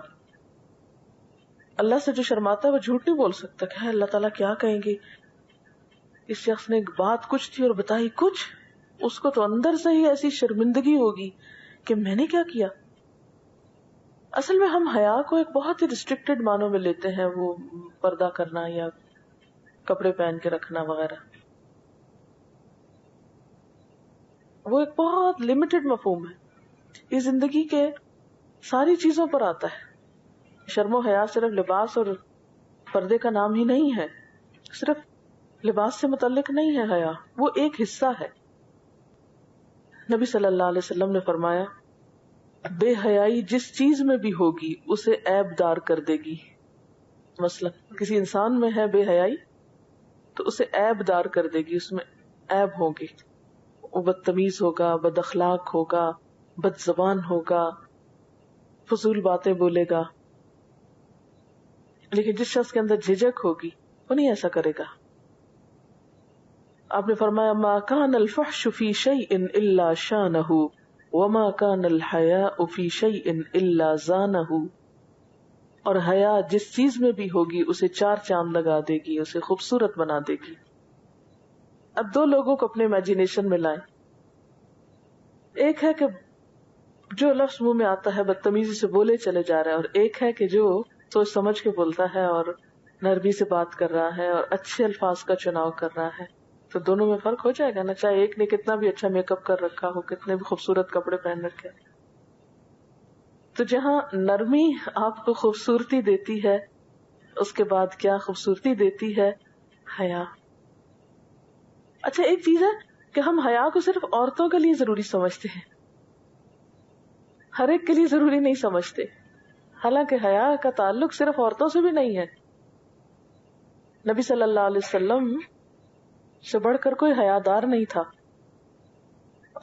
اللہ سے جو شرماتا ہے وہ جھوٹ نہیں بول سکتا کہ اللہ تعالیٰ کیا کہیں گے، اس شخص نے بات کچھ تھی اور بتائی کچھ. اس کو تو اندر سے ہی ایسی شرمندگی ہوگی کہ میں نے کیا کیا. اصل میں ہم حیا کو ایک بہت ہی ریسٹرکٹیڈ معنوں میں لیتے ہیں، وہ پردہ کرنا یا کپڑے پہن کے رکھنا وغیرہ. وہ ایک بہت لمیٹڈ مفہوم ہے. یہ زندگی کے ساری چیزوں پر آتا ہے. شرم و حیا صرف لباس اور پردے کا نام ہی نہیں ہے، صرف لباس سے متعلق نہیں ہے حیا، وہ ایک حصہ ہے. نبی صلی اللہ علیہ وسلم نے فرمایا بے حیائی جس چیز میں بھی ہوگی اسے عیب دار کر دے گی. مثلا کسی انسان میں ہے بے حیائی تو اسے عیب دار کر دے گی، اس میں عیب ہوں گے، وہ بدتمیز ہوگا، بد اخلاق ہوگا، بد زبان ہوگا، فضول باتیں بولے گا. لیکن جس شخص کے اندر جھجک ہوگی وہ نہیں ایسا کرے گا. آپ نے فرمایا ما کان الفحش فی شیء الا شانہ وما کان الحیاء فی شیء الا زانہ. اور حیا جس چیز میں بھی ہوگی اسے چار چاند لگا دے گی، اسے خوبصورت بنا دے گی. اب دو لوگوں کو اپنے امیجنیشن میں لائیں. ایک ہے کہ جو لفظ منہ میں آتا ہے بدتمیزی سے بولے چلے جا رہا ہے، اور ایک ہے کہ جو سوچ سمجھ کے بولتا ہے اور نرمی سے بات کر رہا ہے اور اچھے الفاظ کا چناؤ کر رہا ہے. تو دونوں میں فرق ہو جائے گا نا، چاہے ایک نے کتنا بھی اچھا میک اپ کر رکھا ہو، کتنے بھی خوبصورت کپڑے پہن رکھے. تو جہاں نرمی آپ کو خوبصورتی دیتی ہے، اس کے بعد کیا خوبصورتی دیتی ہے؟ حیا. اچھا ایک چیز ہے کہ ہم حیا کو صرف عورتوں کے لیے ضروری سمجھتے ہیں، ہر ایک کے لیے ضروری نہیں سمجھتے. حالانکہ حیا کا تعلق صرف عورتوں سے بھی نہیں ہے. نبی صلی اللہ علیہ وسلم سے بڑھ کر کوئی حیادار نہیں تھا.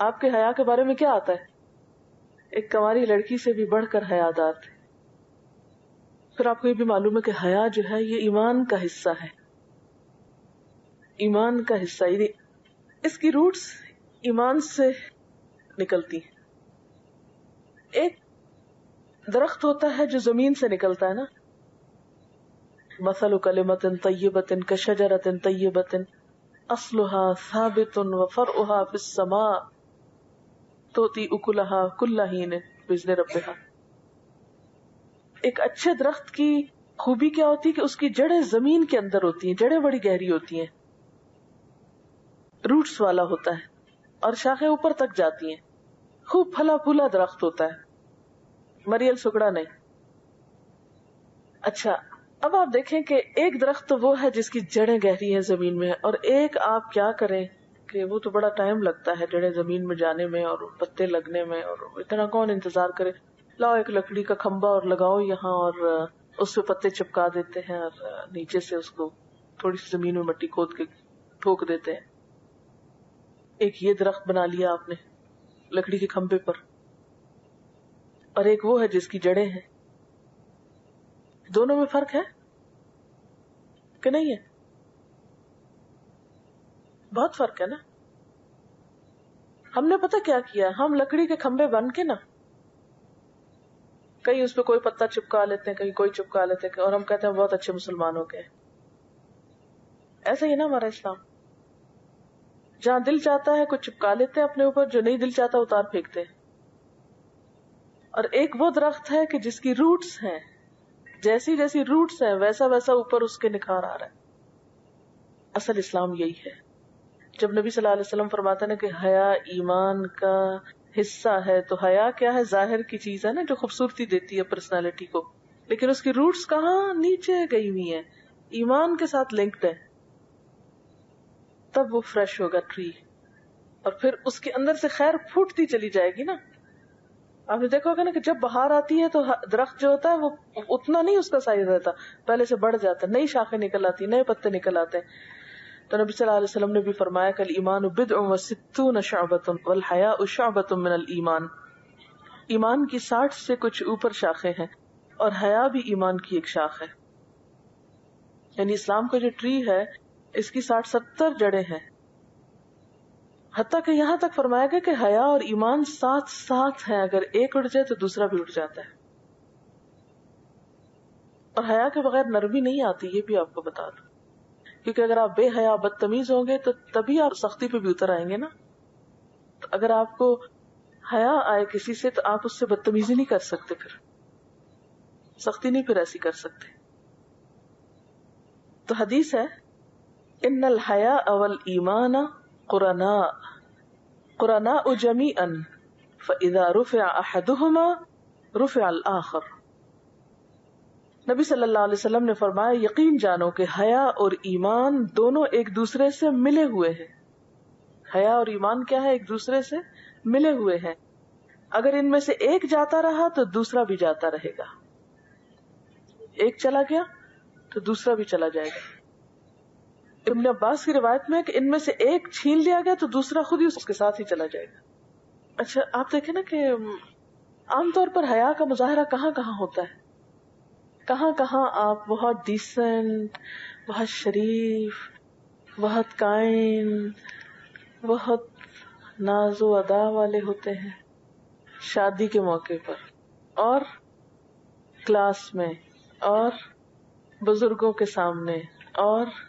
آپ کے حیا کے بارے میں کیا آتا ہے؟ ایک کنواری لڑکی سے بھی بڑھ کر حیادار تھے. پھر آپ کو یہ بھی معلوم ہے کہ حیا جو ہے یہ ایمان کا حصہ ہے، ایمان کا حصہ. یعنی اس کی روٹس ایمان سے نکلتی ہیں. ایک درخت ہوتا ہے جو زمین سے نکلتا ہے نا، مثل کلمۃ طیبۃ کشجرۃ طیبۃ اصلها ثابت وفرعها في السماء تؤتی اکلها کل حین باذن ربها. ایک اچھے درخت کی خوبی کیا ہوتی ہے کہ اس کی جڑیں زمین کے اندر ہوتی ہیں، جڑیں بڑی گہری ہوتی ہیں، روٹس والا ہوتا ہے اور شاخیں اوپر تک جاتی ہیں. خوب پھلا پھولا درخت ہوتا ہے، مریل سکڑا نہیں. اچھا اب آپ دیکھیں کہ ایک درخت تو وہ ہے جس کی جڑیں گہری ہیں زمین میں، اور ایک آپ کیا کریں کہ وہ تو بڑا ٹائم لگتا ہے جڑیں زمین میں جانے میں اور پتے لگنے میں، اور اتنا کون انتظار کرے. لاؤ ایک لکڑی کا کھمبا اور لگاؤ یہاں، اور اس پہ پتے چپکا دیتے ہیں، اور نیچے سے اس کو تھوڑی سی زمین میں مٹی کھود کے ٹھوک دیتے ہیں. ایک یہ درخت بنا لیا آپ نے لکڑی کے کھمبے پر، اور ایک وہ ہے جس کی جڑیں ہیں. دونوں میں فرق ہے کہ نہیں ہے؟ بہت فرق ہے نا. ہم نے پتہ کیا کیا، ہم لکڑی کے کھمبے بن کے نا کہیں اس پہ کوئی پتا چپکا لیتے ہیں، کہیں کوئی چپکا لیتے ہیں، اور ہم کہتے ہیں بہت اچھے مسلمان ہو گئے. ایسا ہی نا ہمارا اسلام، جہاں دل چاہتا ہے کچھ چپکا لیتے ہیں اپنے اوپر، جو نہیں دل چاہتا اتار پھینکتے ہیں. اور ایک وہ درخت ہے کہ جس کی روٹس ہیں، جیسی جیسی روٹس ہیں ویسا ویسا اوپر اس کے نکھار آ رہا ہے. اصل اسلام یہی ہے. جب نبی صلی اللہ علیہ وسلم فرماتے ہیں کہ حیا ایمان کا حصہ ہے، تو حیا کیا ہے؟ ظاہر کی چیز ہے نا جو خوبصورتی دیتی ہے پرسنالٹی کو، لیکن اس کی روٹس کہاں؟ نیچے گئی ہوئی ہیں، ایمان کے ساتھ لنکڈ ہے. تب وہ فریش ہوگا ٹری، اور پھر اس کے اندر سے خیر پھوٹتی چلی جائے گی نا. آپ نے دیکھا ہوگا نا کہ جب بہار آتی ہے تو درخت جو ہوتا ہے وہ اتنا نہیں اس کا سائز رہتا، پہلے سے بڑھ جاتا ہے، نئی شاخیں نکل آتی، نئے پتے نکل آتے ہیں. تو نبی صلی اللہ علیہ وسلم نے بھی فرمایا کہ الایمان بضع وستون شعبۃ والحیاء شعبۃ من الایمان. ایمان کی 60 سے کچھ اوپر شاخیں ہیں، اور حیا بھی ایمان کی ایک شاخ ہے. یعنی اسلام کا جو ٹری ہے اس کی 60-70 جڑیں ہیں. حتیٰ کہ یہاں تک فرمایا گیا کہ حیا اور ایمان ساتھ ساتھ ہیں، اگر ایک اٹھ جائے تو دوسرا بھی اٹھ جاتا ہے. اور حیا کے بغیر نرمی نہیں آتی، یہ بھی آپ کو بتا دوں، کیونکہ اگر آپ بے حیا بدتمیز ہوں گے تو تبھی آپ سختی پہ بھی اتر آئیں گے نا. تو اگر آپ کو حیا آئے کسی سے تو آپ اس سے بدتمیزی نہیں کر سکتے، پھر سختی نہیں پھر ایسی کر سکتے. تو حدیث ہے ان الحیاء والایمان قرناء قرناء جمیعا فاذا رفع احدهما رفع الاخر. نبی صلی اللہ علیہ وسلم نے فرمایا یقین جانو کہ حیا اور ایمان دونوں ایک دوسرے سے ملے ہوئے ہیں. حیا اور ایمان کیا ہے؟ ایک دوسرے سے ملے ہوئے ہیں. اگر ان میں سے ایک جاتا رہا تو دوسرا بھی جاتا رہے گا. ایک چلا گیا تو دوسرا بھی چلا جائے گا. ابن عباس کی روایت میں کہ ان میں سے ایک چھین لیا گیا تو دوسرا خود ہی اس کے ساتھ ہی چلا جائے گا. اچھا آپ دیکھیں نا کہ عام طور پر حیا کا مظاہرہ کہاں کہاں ہوتا ہے، کہاں کہاں آپ بہت ڈیسنٹ، بہت شریف، بہت کائنڈ، بہت ناز و ادا والے ہوتے ہیں شادی کے موقع پر، اور کلاس میں، اور بزرگوں کے سامنے، اور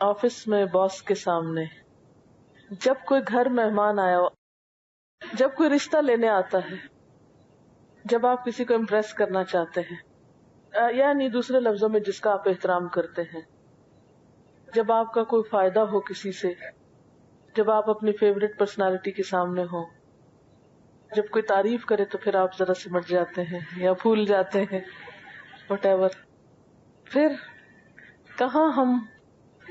آفس میں باس کے سامنے. جب کوئی گھر مہمان آیا ہو، جب کوئی رشتہ لینے آتا ہے، جب آپ کسی کو امپریس کرنا چاہتے ہیں، یعنی دوسرے لفظوں میں جس کا آپ احترام کرتے ہیں، جب آپ کا کوئی فائدہ ہو کسی سے، جب آپ اپنی فیوریٹ پرسنالٹی کے سامنے ہو، جب کوئی تعریف کرے تو پھر آپ ذرا سمٹ جاتے ہیں یا پھول جاتے ہیں، وٹ ایور. پھر کہاں ہم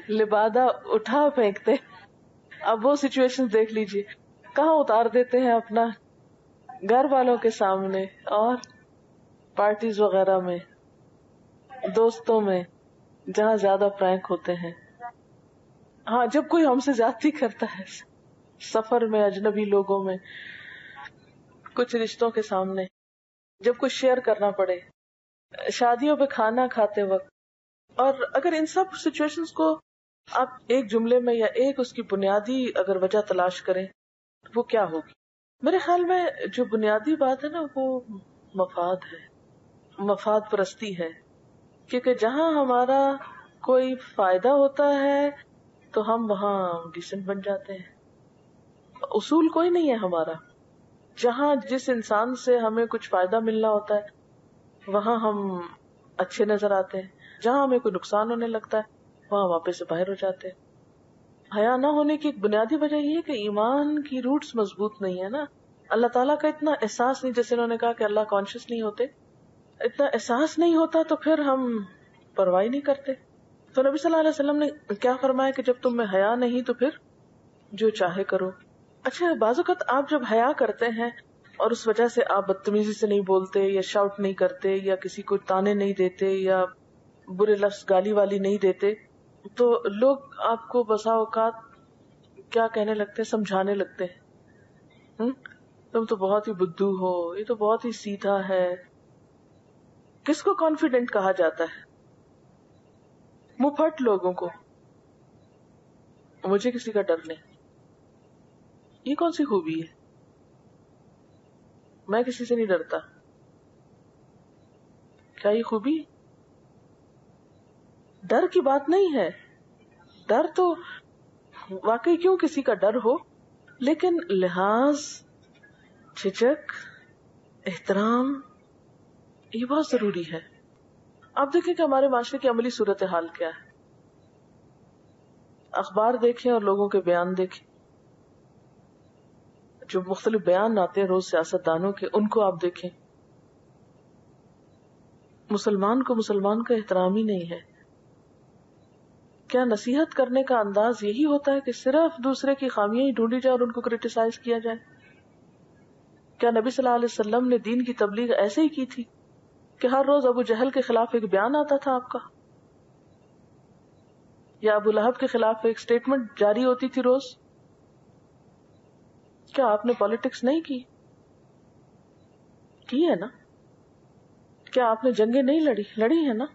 لبادہ اٹھا پھینکتے. اب وہ سچویشن دیکھ لیجئے، کہاں اتار دیتے ہیں اپنا گھر والوں کے سامنے، اور پارٹیز وغیرہ میں، دوستوں میں، جہاں زیادہ پرینک ہوتے ہیں. ہاں جب کوئی ہم سے زیادتی کرتا ہے، سفر میں، اجنبی لوگوں میں، کچھ رشتوں کے سامنے، جب کچھ شیئر کرنا پڑے، شادیوں پہ کھانا کھاتے وقت. اور اگر ان سب سچویشنز کو آپ ایک جملے میں یا ایک اس کی بنیادی اگر وجہ تلاش کریں تو وہ کیا ہوگی؟ میرے خیال میں جو بنیادی بات ہے نا وہ مفاد ہے، مفاد پرستی ہے. کیونکہ جہاں ہمارا کوئی فائدہ ہوتا ہے تو ہم وہاں ڈیسنٹ بن جاتے ہیں. اصول کوئی نہیں ہے ہمارا. جہاں جس انسان سے ہمیں کچھ فائدہ ملنا ہوتا ہے وہاں ہم اچھے نظر آتے ہیں، جہاں ہمیں کوئی نقصان ہونے لگتا ہے وہاں واپس سے باہر ہو جاتے ہیں. حیا نہ ہونے کی ایک بنیادی وجہ یہ ہے کہ ایمان کی روٹس مضبوط نہیں ہے نا. اللہ تعالیٰ کا اتنا احساس نہیں، جیسے انہوں نے کہا کہ اللہ کانشیس نہیں ہوتے، اتنا احساس نہیں ہوتا تو پھر ہم پرواہ نہیں کرتے. تو نبی صلی اللہ علیہ وسلم نے کیا فرمایا کہ جب تم میں حیا نہیں تو پھر جو چاہے کرو. اچھا بعض اوقات آپ جب حیا کرتے ہیں اور اس وجہ سے آپ بدتمیزی سے نہیں بولتے یا شاؤٹ نہیں کرتے یا کسی کو تانے نہیں دیتے یا برے لفظ گالی والی نہیں دیتے, تو لوگ آپ کو بسا اوقات کیا کہنے لگتے ہیں, سمجھانے لگتے ہیں, تم تو بہت ہی بدھو ہو, یہ تو بہت ہی سیدھا ہے. کس کو کانفیڈنٹ کہا جاتا ہے؟ منہ پھٹ لوگوں کو. مجھے کسی کا ڈر نہیں. یہ کون سی خوبی ہے؟ میں کسی سے نہیں ڈرتا. کیا یہ خوبی؟ ڈر کی بات نہیں ہے. ڈر تو واقعی کیوں کسی کا ڈر ہو, لیکن لحاظ, جھجک, احترام یہ بہت ضروری ہے. آپ دیکھیں کہ ہمارے معاشرے کی عملی صورتحال کیا ہے. اخبار دیکھیں اور لوگوں کے بیان دیکھیں, جو مختلف بیان آتے ہیں روز سیاست دانوں کے, ان کو آپ دیکھیں. مسلمان کو مسلمان کا احترام ہی نہیں ہے. کیا نصیحت کرنے کا انداز یہی ہوتا ہے کہ صرف دوسرے کی خامیاں ہی ڈھونڈی جائے اور ان کو کرٹیسائز کیا جائے؟ کیا نبی صلی اللہ علیہ وسلم نے دین کی تبلیغ ایسے ہی کی تھی کہ ہر روز ابو جہل کے خلاف ایک بیان آتا تھا آپ کا, یا ابو لہب کے خلاف ایک سٹیٹمنٹ جاری ہوتی تھی روز؟ کیا آپ نے پالیٹکس نہیں کی ہے نا؟ کیا آپ نے جنگیں نہیں لڑی ہے نا؟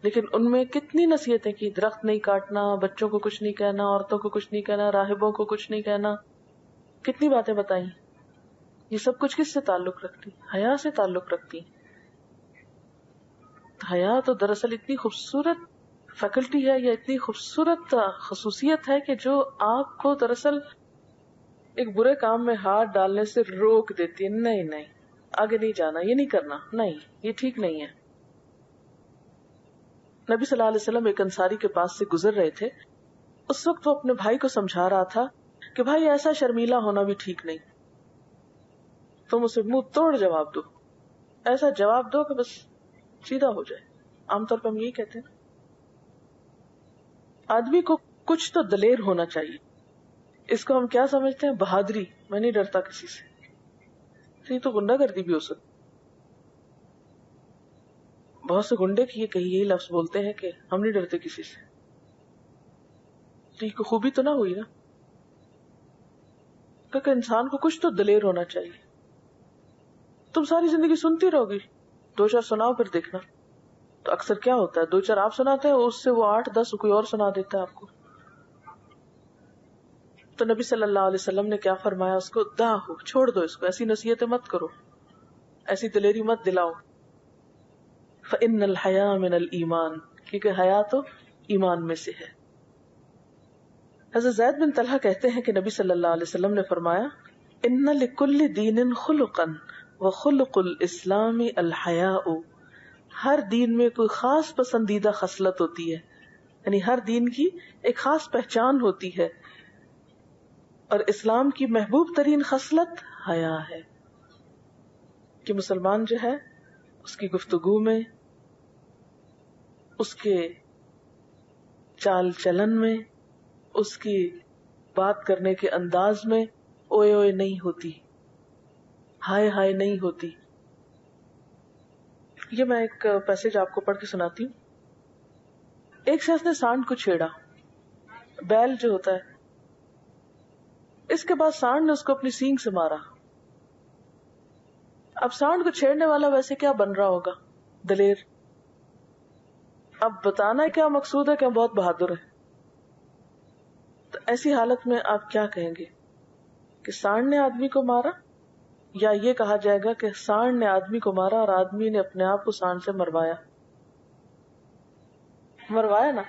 لیکن ان میں کتنی نصیحتیں کی, درخت نہیں کاٹنا, بچوں کو کچھ نہیں کہنا, عورتوں کو کچھ نہیں کہنا, راہبوں کو کچھ نہیں کہنا, کتنی باتیں بتائیں. یہ سب کچھ کس سے تعلق رکھتی؟ حیا سے تعلق رکھتی. حیا تو دراصل اتنی خوبصورت فیکلٹی ہے یا اتنی خوبصورت خصوصیت ہے کہ جو آپ کو دراصل ایک برے کام میں ہاتھ ڈالنے سے روک دیتی ہے. نہیں آگے نہیں جانا, یہ نہیں کرنا, نہیں یہ ٹھیک نہیں ہے. نبی صلی اللہ علیہ وسلم ایک انصاری کے پاس سے گزر رہے تھے. اس وقت وہ اپنے بھائی کو سمجھا رہا تھا کہ بھائی ایسا شرمیلا ہونا بھی ٹھیک نہیں, تم اسے منہ توڑ جواب دو, ایسا جواب دو کہ بس سیدھا ہو جائے. عام طور پہ ہم یہی کہتے ہیں. آدمی کو کچھ تو دلیر ہونا چاہیے. اس کو ہم کیا سمجھتے ہیں؟ بہادری. میں نہیں ڈرتا کسی سے. یہ تو گنڈا گردی بھی ہو سکتی. بہت سے گنڈے کی یہی لفظ بولتے ہیں کہ ہم نہیں ڈرتے کسی سے. تو یہ خوبی تو نہ ہوئی نا, کیونکہ انسان کو کچھ تو دلیر ہونا چاہیے. تم ساری زندگی سنتی رہو گی, 2-4 سناؤ پھر دیکھنا. تو اکثر کیا ہوتا ہے, 2-4 آپ سناتے ہیں, اس سے وہ 8-10 کوئی اور سنا دیتا ہے آپ کو. تو نبی صلی اللہ علیہ وسلم نے کیا فرمایا, اس کو داہو, چھوڑ دو اس کو, ایسی نصیحتیں مت کرو, ایسی دلیری مت دلاؤ. فَإِنَّ الْحَيَاءَ مِنَ الْإِيمَانِ, کیونکہ حیا تو ایمان میں سے ہے. حضرت زید بن طلحہ کہتے ہیں کہ نبی صلی اللہ علیہ وسلم نے فرمایا, اِنَّ لِكُلِّ دِینٍ خُلُقًا وَخُلُقُ الْإِسْلَامِ الْحَيَاءُ. ہر دین میں کوئی خاص پسندیدہ خصلت ہوتی ہے, یعنی ہر دین کی ایک خاص پہچان ہوتی ہے, اور اسلام کی محبوب ترین خصلت حیا ہے. کہ مسلمان جو ہے اس کی گفتگو میں, اس کے چال چلن میں, اس کی بات کرنے کے انداز میں اوئے اوئے نہیں ہوتی, ہائے ہائے نہیں ہوتی. یہ میں ایک پیسج آپ کو پڑھ کے سناتی ہوں. ایک شخص نے سانڈ کو چھیڑا, بیل جو ہوتا ہے, اس کے بعد سانڈ نے اس کو اپنی سینگ سے مارا. اب سانڈ کو چھیڑنے والا ویسے کیا بن رہا ہوگا؟ دلیر. اب بتانا کیا مقصود ہے کہ ہم بہت بہادر ہیں. تو ایسی حالت میں آپ کیا کہیں گے کہ سانڈ نے آدمی کو مارا, یا یہ کہا جائے گا کہ سانڈ نے آدمی کو مارا اور آدمی نے اپنے آپ کو سانڈ سے مروایا نا.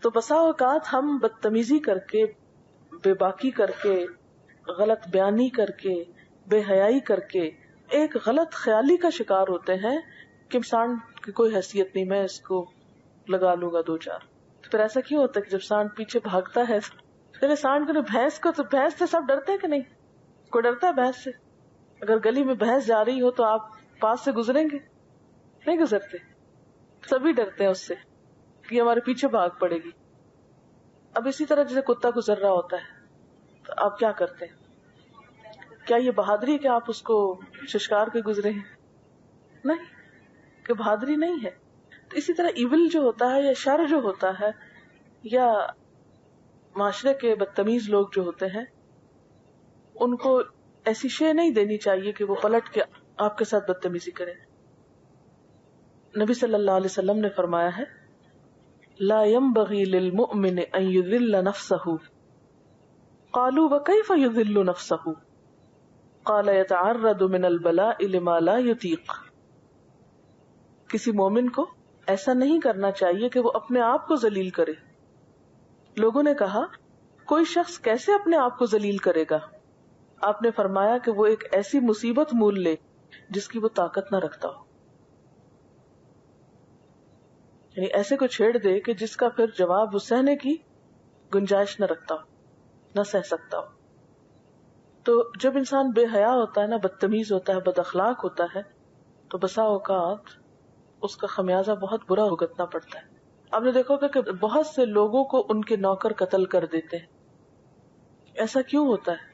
تو بسا اوقات ہم بدتمیزی کر کے, بے باکی کر کے, غلط بیانی کر کے, بے حیائی کر کے ایک غلط خیالی کا شکار ہوتے ہیں کہ سانڈ کی کوئی حیثیت نہیں, میں اس کو لگا لوں گا 2-4. تو پھر ایسا کیوں ہوتا ہے کہ جب سانڈ پیچھے بھاگتا ہے, پہلے سانڈ کو بھینس کو, تو بھینس سے سب ڈرتے ہیں کہ نہیں؟ کوئی ڈرتا ہے بھینس سے؟ اگر گلی میں بھینس جا رہی ہو تو آپ پاس سے گزریں گے؟ نہیں گزرتے. سبھی ڈرتے ہیں اس سے کہ یہ ہمارے پیچھے بھاگ پڑے گی. اب اسی طرح جیسے کتا گزر رہا ہوتا ہے تو آپ کیا کرتے ہیں؟ کیا یہ بہادری کہ آپ اس کو ششکار کے گزرے ہیں؟ نہیں، کہ بہادری نہیں ہے. تو اسی طرح ایول جو ہوتا ہے یا شر جو ہوتا ہے یا معاشرے کے بدتمیز لوگ جو ہوتے ہیں ان کو ایسی شے نہیں دینی چاہیے کہ وہ پلٹ کے آپ کے ساتھ بدتمیزی کریں. نبی صلی اللہ علیہ وسلم نے فرمایا ہے لا ينبغي للمؤمن ان يذل نفسه. قالوا وكيف يذل نفسه؟ قال يتعرض من البلاء لما لا يطيق. کسی مومن کو ایسا نہیں کرنا چاہیے کہ وہ اپنے آپ کو ذلیل کرے. لوگوں نے کہا کوئی شخص کیسے اپنے آپ کو ذلیل کرے گا؟ آپ نے فرمایا کہ وہ ایک ایسی مصیبت مول لے جس کی وہ طاقت نہ رکھتا ہو. یعنی ایسے کو چھیڑ دے کہ جس کا پھر جواب وہ سہنے کی گنجائش نہ رکھتا ہو، نہ سہ سکتا ہو. تو جب انسان بے حیا ہوتا ہے نا، بدتمیز ہوتا ہے، بد اخلاق ہوتا ہے، تو بسا اوقات اس کا خمیازہ بہت برا بھگتنا پڑتا ہے. آپ نے دیکھا ہوگا کہ بہت سے لوگوں کو ان کے نوکر قتل کر دیتے ہیں. ایسا کیوں ہوتا ہے؟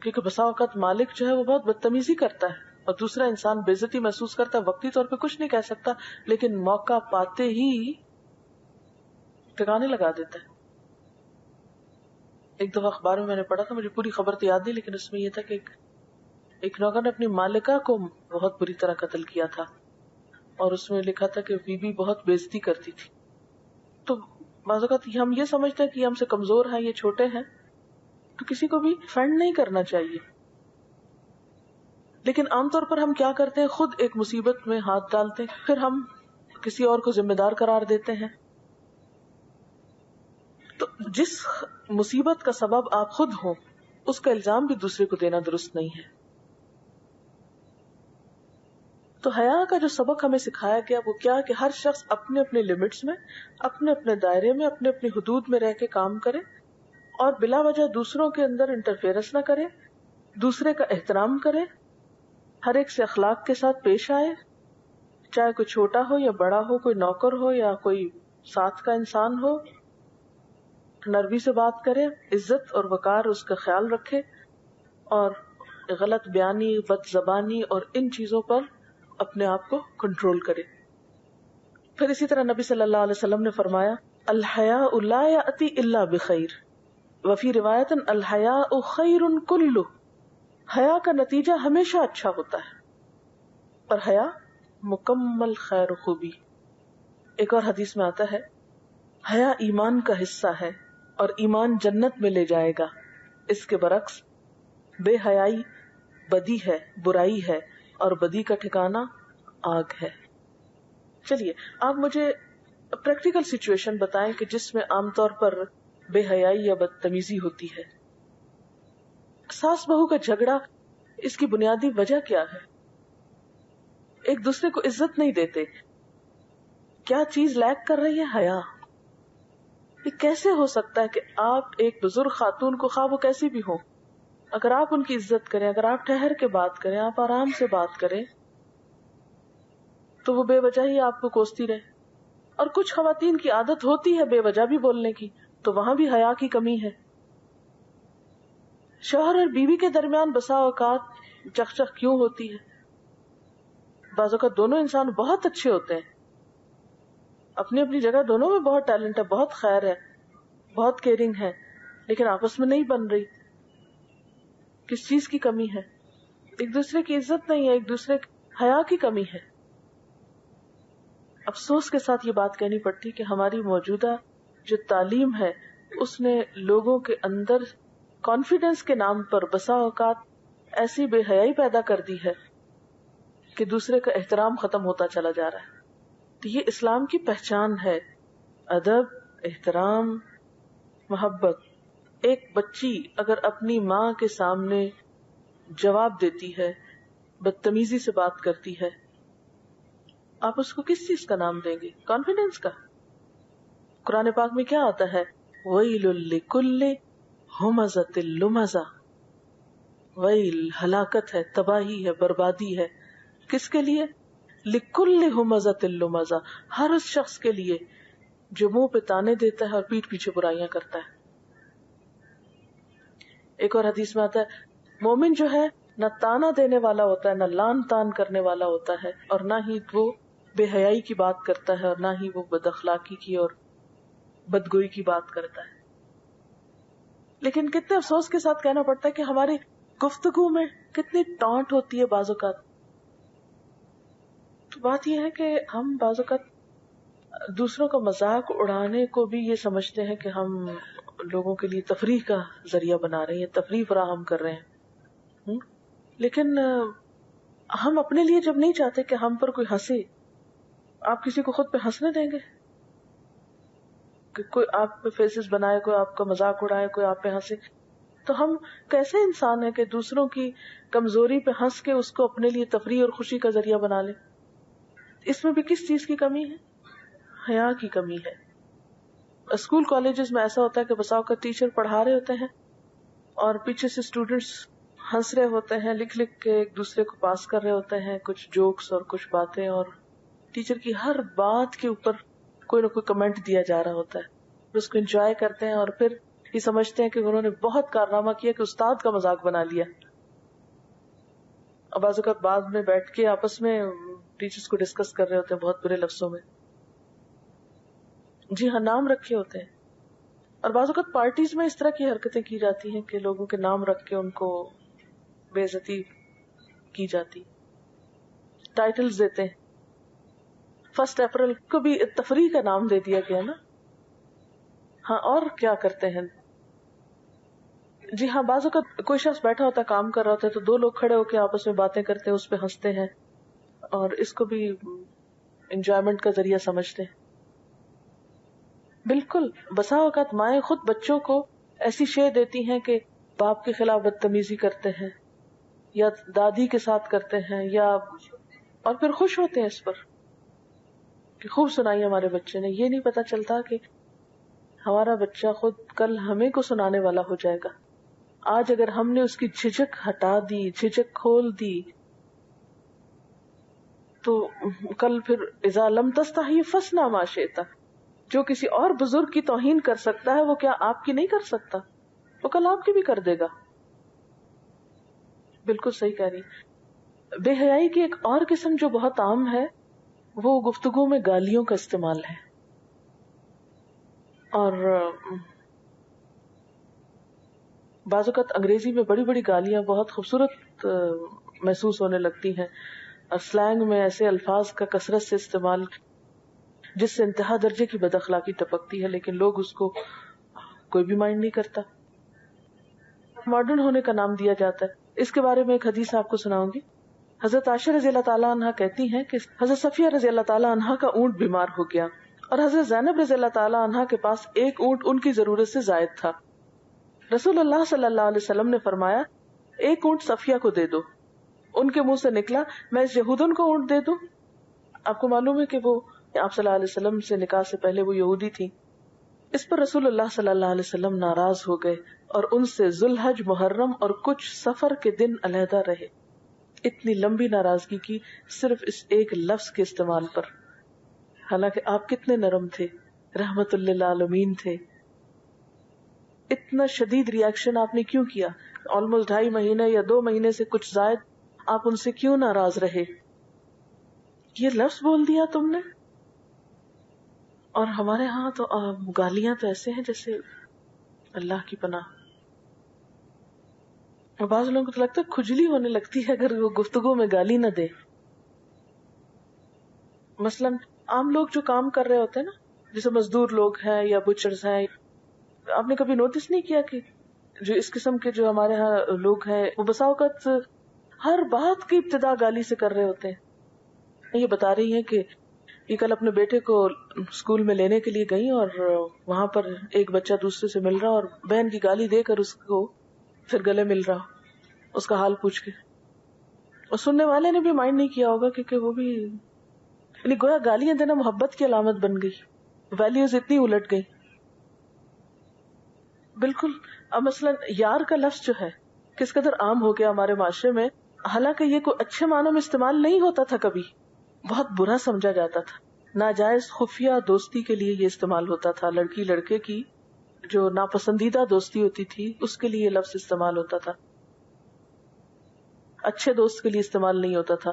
کیونکہ بسا اوقات مالک جو ہے وہ بہت بدتمیزی کرتا ہے اور دوسرا انسان بے عزتی محسوس کرتا ہے. وقتی طور پہ کچھ نہیں کہہ سکتا لیکن موقع پاتے ہی ٹھکانے لگا دیتا ہے. ایک دفعہ اخبار میں نے پڑھا تھا، مجھے پوری خبر تو یاد نہیں، لیکن اس میں یہ تھا کہ ایک نوکر نے اپنی مالکہ کو بہت بری طرح قتل کیا تھا اور اس میں لکھا تھا کہ بیوی بہت بے عزتی کرتی تھی. تو بعض اوقات ہم یہ سمجھتے ہیں کہ یہ ہم سے کمزور ہیں، یہ چھوٹے ہیں، تو کسی کو بھی فنڈ نہیں کرنا چاہیے. لیکن عام طور پر ہم کیا کرتے ہیں، خود ایک مصیبت میں ہاتھ ڈالتے ہیں، پھر ہم کسی اور کو ذمہ دار قرار دیتے ہیں. تو جس مصیبت کا سبب آپ خود ہوں اس کا الزام بھی دوسرے کو دینا درست نہیں ہے. تو حیا کا جو سبق ہمیں سکھایا گیا وہ کیا کہ ہر شخص اپنے اپنے لمٹس میں، اپنے اپنے دائرے میں، اپنے اپنی حدود میں رہ کے کام کرے اور بلا وجہ دوسروں کے اندر انٹرفیئرنس نہ کرے، دوسرے کا احترام کرے، ہر ایک سے اخلاق کے ساتھ پیش آئے، چاہے کوئی چھوٹا ہو یا بڑا ہو، کوئی نوکر ہو یا کوئی ساتھ کا انسان ہو. نرمی سے بات کرے، عزت اور وقار اس کا خیال رکھے اور غلط بیانی، بد زبانی اور ان چیزوں پر اپنے آپ کو کنٹرول کرے. پھر اسی طرح نبی صلی اللہ علیہ وسلم نے فرمایا الحیاء لا یأتی الا بخیر وفی روایت الحیاء خیر کلہ. حیا کا نتیجہ ہمیشہ اچھا ہوتا ہے اور حیا مکمل خیر و خوبی. ایک اور حدیث میں آتا ہے حیا ایمان کا حصہ ہے اور ایمان جنت میں لے جائے گا. اس کے برعکس بے حیائی بدی ہے، برائی ہے اور بدی کا ٹھکانہ آگ ہے. چلیے آپ مجھے پریکٹیکل سچویشن بتائیں کہ جس میں عام طور پر بے حیائی یا بدتمیزی ہوتی ہے. ساس بہو کا جھگڑا، اس کی بنیادی وجہ کیا ہے؟ ایک دوسرے کو عزت نہیں دیتے. کیا چیز لیک کر رہی ہے؟ حیا. یہ کیسے ہو سکتا ہے کہ آپ ایک بزرگ خاتون کو، خواہ وہ کیسی بھی ہو، اگر آپ ان کی عزت کریں، اگر آپ ٹھہر کے بات کریں، آپ آرام سے بات کریں، تو وہ بے وجہ ہی آپ کو کوستی رہے. اور کچھ خواتین کی عادت ہوتی ہے بے وجہ بھی بولنے کی، تو وہاں بھی حیا کی کمی ہے. شوہر اور بیوی کے درمیان بسا اوقات چخ کیوں ہوتی ہے؟ بعض اوقات دونوں انسان بہت اچھے ہوتے ہیں، اپنی اپنی جگہ دونوں میں بہت ٹیلنٹ ہے، بہت خیر ہے، بہت کیئرنگ ہے، لیکن آپس میں نہیں بن رہی. کس چیز کی کمی ہے؟ ایک دوسرے کی عزت نہیں ہے، ایک دوسرے کی حیا کی کمی ہے. افسوس کے ساتھ یہ بات کہنی پڑتی کہ ہماری موجودہ جو تعلیم ہے اس نے لوگوں کے اندر کانفیڈنس کے نام پر بسا اوقات ایسی بے حیائی پیدا کر دی ہے کہ دوسرے کا احترام ختم ہوتا چلا جا رہا ہے. تو یہ اسلام کی پہچان ہے، ادب، احترام، محبت. ایک بچی اگر اپنی ماں کے سامنے جواب دیتی ہے، بدتمیزی سے بات کرتی ہے، آپ اس کو کس چیز کا نام دیں گے؟ کانفیڈنس کا. قرآن پاک میں کیا آتا ہے؟ وَيْلٌ لِكُلِّ هُمَزَةٍ لُمَزَةٍ. ویل ہلاکت ہے، تباہی ہے، بربادی ہے کس کے لیے؟ لِكُلِّ هُمَزَةٍ لُمَزَةٍ، ہر اس شخص کے لیے جو منہ پہ تانے دیتا ہے اور پیٹھ پیچھے برائیاں کرتا ہے. ایک اور حدیث میں آتا ہے مومن جو ہے نہ تانا دینے والا ہوتا ہے، نہ لان تان کرنے والا ہوتا ہے، اور نہ ہی وہ بے حیائی کی بات کرتا ہے، اور نہ ہی وہ بد اخلاقی کی اور بدگوئی کی بات کرتا ہے. لیکن کتنے افسوس کے ساتھ کہنا پڑتا ہے کہ ہماری گفتگو میں کتنی ٹانٹ ہوتی ہے بعض اوقات. تو بات یہ ہے کہ ہم بعض اوقات دوسروں کا مذاق اڑانے کو بھی یہ سمجھتے ہیں کہ ہم لوگوں کے لیے تفریح کا ذریعہ بنا رہے ہیں، تفریح فراہم کر رہے ہیں. لیکن ہم اپنے لیے جب نہیں چاہتے کہ ہم پر کوئی ہنسے، آپ کسی کو خود پہ ہنسنے دیں گے کہ کوئی آپ پہ فیسز بنائے، کوئی آپ کا مذاق اڑائے، کوئی آپ پہ ہنسے؟ تو ہم کیسے انسان ہیں کہ دوسروں کی کمزوری پہ ہنس کے اس کو اپنے لیے تفریح اور خوشی کا ذریعہ بنا لیں؟ اس میں بھی کس چیز کی کمی ہے؟ حیا کی کمی ہے. اسکول کالجز میں ایسا ہوتا ہے کہ بساؤ کا ٹیچر پڑھا رہے ہوتے ہیں اور پیچھے سے اسٹوڈینٹس ہنس رہے ہوتے ہیں، لکھ لکھ کے ایک دوسرے کو پاس کر رہے ہوتے ہیں کچھ جوکس اور کچھ باتیں، اور ٹیچر کی ہر بات کے اوپر کوئی نہ کوئی کمنٹ دیا جا رہا ہوتا ہے. اس کو انجوائے کرتے ہیں اور پھر یہ سمجھتے ہیں کہ انہوں نے بہت کارنامہ کیا کہ استاد کا مذاق بنا لیا. اور بعض اوقات بعد میں بیٹھ کے آپس میں ٹیچرز کو ڈسکس کر رہے ہوتے ہیں بہت برے لفظوں میں. جی ہاں، نام رکھے ہوتے ہیں. اور بعض اوقات پارٹیز میں اس طرح کی حرکتیں کی جاتی ہیں کہ لوگوں کے نام رکھ کے ان کو بے عزتی کی جاتی. ٹائٹلز دیتے ہیں. 1 اپریل کو بھی تفریح کا نام دے دیا گیا نا. ہاں، اور کیا کرتے ہیں؟ جی ہاں، بعض اوقات کوئی شخص بیٹھا ہوتا ہے، کام کر رہا ہوتا ہے، تو 2 لوگ کھڑے ہو کے آپس میں باتیں کرتے ہیں، اس پہ ہنستے ہیں اور اس کو بھی انجوائمنٹ کا ذریعہ سمجھتے ہیں. بالکل، بسا اوقات مائیں خود بچوں کو ایسی شے دیتی ہیں کہ باپ کے خلاف بدتمیزی کرتے ہیں یا دادی کے ساتھ کرتے ہیں، یا اور پھر خوش ہوتے ہیں اس پر کہ خوب سنائی ہمارے بچے نے. یہ نہیں پتا چلتا کہ ہمارا بچہ خود کل ہمیں کو سنانے والا ہو جائے گا. آج اگر ہم نے اس کی جھجک ہٹا دی، جھجک کھول دی، تو کل پھر اذا لم تستحی فاصنع ما شئت. جو کسی اور بزرگ کی توہین کر سکتا ہے وہ کیا آپ کی نہیں کر سکتا؟ وہ کل آپ کی بھی کر دے گا. بالکل صحیح کہہ رہی. بے حیائی کی ایک اور قسم جو بہت عام ہے وہ گفتگو میں گالیوں کا استعمال ہے. اور بعض اوقات انگریزی میں بڑی بڑی گالیاں بہت خوبصورت محسوس ہونے لگتی ہیں، اور سلینگ میں ایسے الفاظ کا کثرت سے استعمال جس سے انتہا درجے کی بد اخلاقی ٹپکتی ہے، لیکن لوگ اس کو کوئی بھی مائنڈ نہیں کرتا. ماڈرن ہونے کا نام دیا جاتا ہے. اس کے بارے میں ایک حدیث آپ کو سناؤں گی. حضرت عائشہ رضی اللہ تعالیٰ عنہ کہتی ہیں کہ حضرت صفیہ رضی اللہ تعالیٰ عنہ کا اونٹ بیمار ہو گیا اور حضرت زینب رضی اللہ تعالیٰ عنہ کے پاس ایک اونٹ ان کی ضرورت سے زائد تھا. رسول اللہ صلی اللہ علیہ وسلم نے فرمایا ایک اونٹ صفیہ کو دے دو. ان کے منہ سے نکلا میں اس یہودن کو اونٹ دے دوں. آپ کو معلوم ہے کہ وہ آپ صلی اللہ علیہ وسلم سے نکاح سے پہلے وہ یہودی تھی. اس پر رسول اللہ صلی اللہ علیہ وسلم ناراض ہو گئے اور ان سے ذوالحج، محرم اور کچھ سفر کے دن علیحدہ رہے. اتنی لمبی ناراضگی کی صرف اس ایک لفظ کے استعمال پر، حالانکہ آپ کتنے نرم تھے، رحمت للعالمین تھے. اتنا شدید ریاکشن آپ نے کیوں کیا؟ آلموسٹ 2.5 مہینے یا 2 مہینے سے کچھ زائد آپ ان سے کیوں ناراض رہے؟ یہ لفظ بول دیا تم نے. اور ہمارے ہاں تو گالیاں تو ایسے ہیں جیسے اللہ کی پناہ. اور بعض لوگوں کو تو لگتا ہے کھجلی ہونے لگتی ہے اگر وہ گفتگو میں گالی نہ دے. مثلا عام لوگ جو کام کر رہے ہوتے ہیں نا، جیسے مزدور لوگ ہیں یا بچرز ہیں، آپ نے کبھی نوٹس نہیں کیا کہ جو اس قسم کے جو ہمارے ہاں لوگ ہیں وہ بسا اوقات ہر بات کی ابتدا گالی سے کر رہے ہوتے ہیں. یہ بتا رہی ہیں کہ یہ کل اپنے بیٹے کو اسکول میں لینے کے لیے گئی اور وہاں پر ایک بچہ دوسرے سے مل رہا اور بہن کی گالی دے کر اس کو پھر گلے مل رہا اس کا حال پوچھ کے. اور سننے والے نے بھی مائنڈ نہیں کیا ہوگا کیونکہ وہ بھی یعنی گویا گالیاں دینا محبت کی علامت بن گئی، ویلیوز اتنی الٹ گئی. بالکل. اب مثلا یار کا لفظ جو ہے کس قدر عام ہو گیا ہمارے معاشرے میں، حالانکہ یہ کوئی اچھے معنوں میں استعمال نہیں ہوتا تھا، کبھی بہت برا سمجھا جاتا تھا. ناجائز خفیہ دوستی کے لیے یہ استعمال ہوتا تھا. لڑکی لڑکے کی جو ناپسندیدہ دوستی ہوتی تھی اس کے لیے یہ لفظ استعمال ہوتا تھا، اچھے دوست کے لیے استعمال نہیں ہوتا تھا.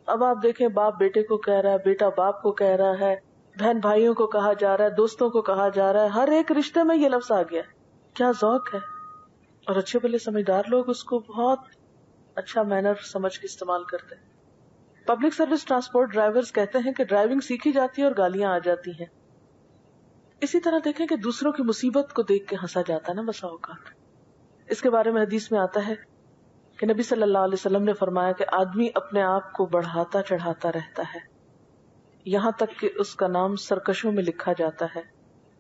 اب آپ دیکھیں، باپ بیٹے کو کہہ رہا ہے، بیٹا باپ کو کہہ رہا ہے، بہن بھائیوں کو کہا جا رہا ہے، دوستوں کو کہا جا رہا ہے، ہر ایک رشتے میں یہ لفظ آ گیا. کیا ذوق ہے. اور اچھے بھلے سمجھدار لوگ اس کو بہت اچھا مینر سمجھ کے استعمال کرتے ہیں. پبلک سروس ٹرانسپورٹ ڈرائیورز کہتے ہیں کہ ڈرائیونگ سیکھی جاتی ہے اور گالیاں آ جاتی ہیں. اسی طرح دیکھیں کہ دوسروں کی مصیبت کو دیکھ کے ہنسا جاتا ہے نا بسا اوقات. اس کے بارے میں حدیث میں آتا ہے کہ نبی صلی اللہ علیہ وسلم نے فرمایا کہ آدمی اپنے آپ کو بڑھاتا چڑھاتا رہتا ہے یہاں تک کہ اس کا نام سرکشوں میں لکھا جاتا ہے،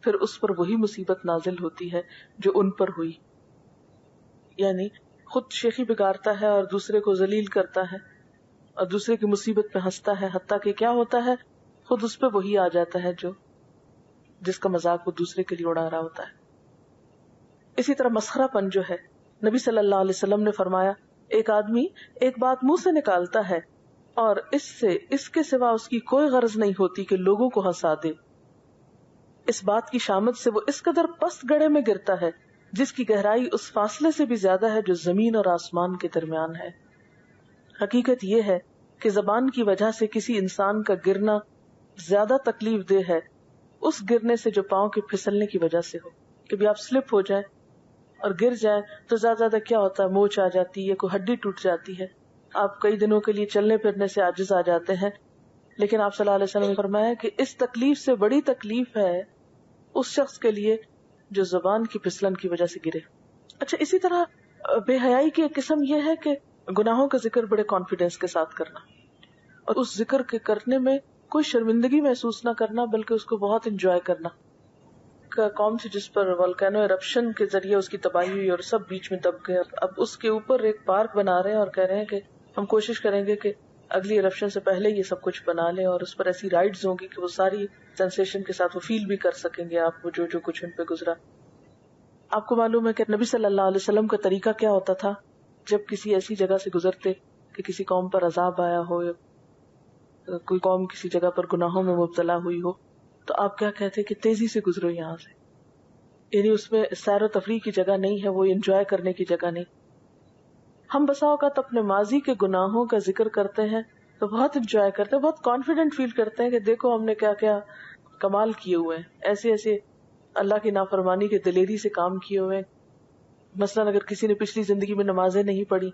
پھر اس پر وہی مصیبت نازل ہوتی ہے جو ان پر ہوئی. یعنی خود شیخی بگاڑتا ہے اور دوسرے کو ذلیل کرتا ہے اور دوسرے کی مصیبت پہ ہنستا ہے، حتیٰ کہ کیا ہوتا ہے، خود اس پہ وہی آ جاتا ہے جو جس کا مذاق وہ دوسرے کے لیے اڑا رہا ہوتا ہے. اسی طرح مسخرہ پن جو ہے، نبی صلی اللہ علیہ وسلم نے فرمایا ایک آدمی ایک بات منہ سے نکالتا ہے اور اس کے سوا اس کی کوئی غرض نہیں ہوتی کہ لوگوں کو ہنسا دے. اس بات کی شامت سے وہ اس قدر پست گڑھے میں گرتا ہے جس کی گہرائی اس فاصلے سے بھی زیادہ ہے جو زمین اور آسمان کے درمیان ہے. حقیقت یہ ہے کہ زبان کی وجہ سے کسی انسان کا گرنا زیادہ تکلیف دہ ہے اس گرنے سے جو پاؤں کے پھسلنے کی وجہ سے ہو. کبھی آپ سلپ ہو جائیں اور گر جائیں تو زیادہ کیا ہوتا ہے، موچ آ جاتی ہے، کوئی ہڈی ٹوٹ جاتی ہے، آپ کئی دنوں کے لیے چلنے پھرنے سے عاجز آ جاتے ہیں. لیکن آپ صلی اللہ علیہ وسلم نے فرمایا کہ اس تکلیف سے بڑی تکلیف ہے اس شخص کے لیے جو زبان کی پھسلن کی وجہ سے گرے. اچھا، اسی طرح بے حیائی کی ایک قسم یہ ہے کہ گناہوں کا ذکر بڑے کانفیڈینس کے ساتھ کرنا اور اس ذکر کے کرنے میں کوئی شرمندگی محسوس نہ کرنا بلکہ اس کو بہت انجوائے کرنا. قوم تھی جس پر والکینو ایرپشن کے ذریعے اس کی تباہی ہوئی اور سب بیچ میں دب گئے. اب اس کے اوپر ایک پارک بنا رہے ہیں اور کہہ رہے ہیں کہ ہم کوشش کریں گے کہ اگلی ایرپشن سے پہلے یہ سب کچھ بنا لیں اور اس پر ایسی رائڈز ہوں گی کہ وہ ساری سینسیشن کے ساتھ وہ فیل بھی کر سکیں گے آپ جو کچھ ان پہ گزرا. آپ کو معلوم ہے کہ نبی صلی اللہ علیہ وسلم کا طریقہ کیا ہوتا تھا جب کسی ایسی جگہ سے گزرتے کہ کسی قوم پر عذاب آیا ہو یا کوئی قوم کسی جگہ پر گناہوں میں مبتلا ہوئی ہو، تو آپ کیا کہتے کہ تیزی سے گزرو یہاں سے. یعنی اس میں سیر و تفریح کی جگہ نہیں ہے، وہ انجوائے کرنے کی جگہ نہیں. ہم بسا اوقات اپنے ماضی کے گناہوں کا ذکر کرتے ہیں تو بہت انجوائے کرتے ہیں، بہت کانفیڈنٹ فیل کرتے ہیں کہ دیکھو ہم نے کیا کیا کمال کیے ہوئے ہیں، ایسے ایسے اللہ کی نافرمانی کے دلیری سے کام کیے ہوئے ہیں. مثلاً اگر کسی نے پچھلی زندگی میں نمازیں نہیں پڑھی،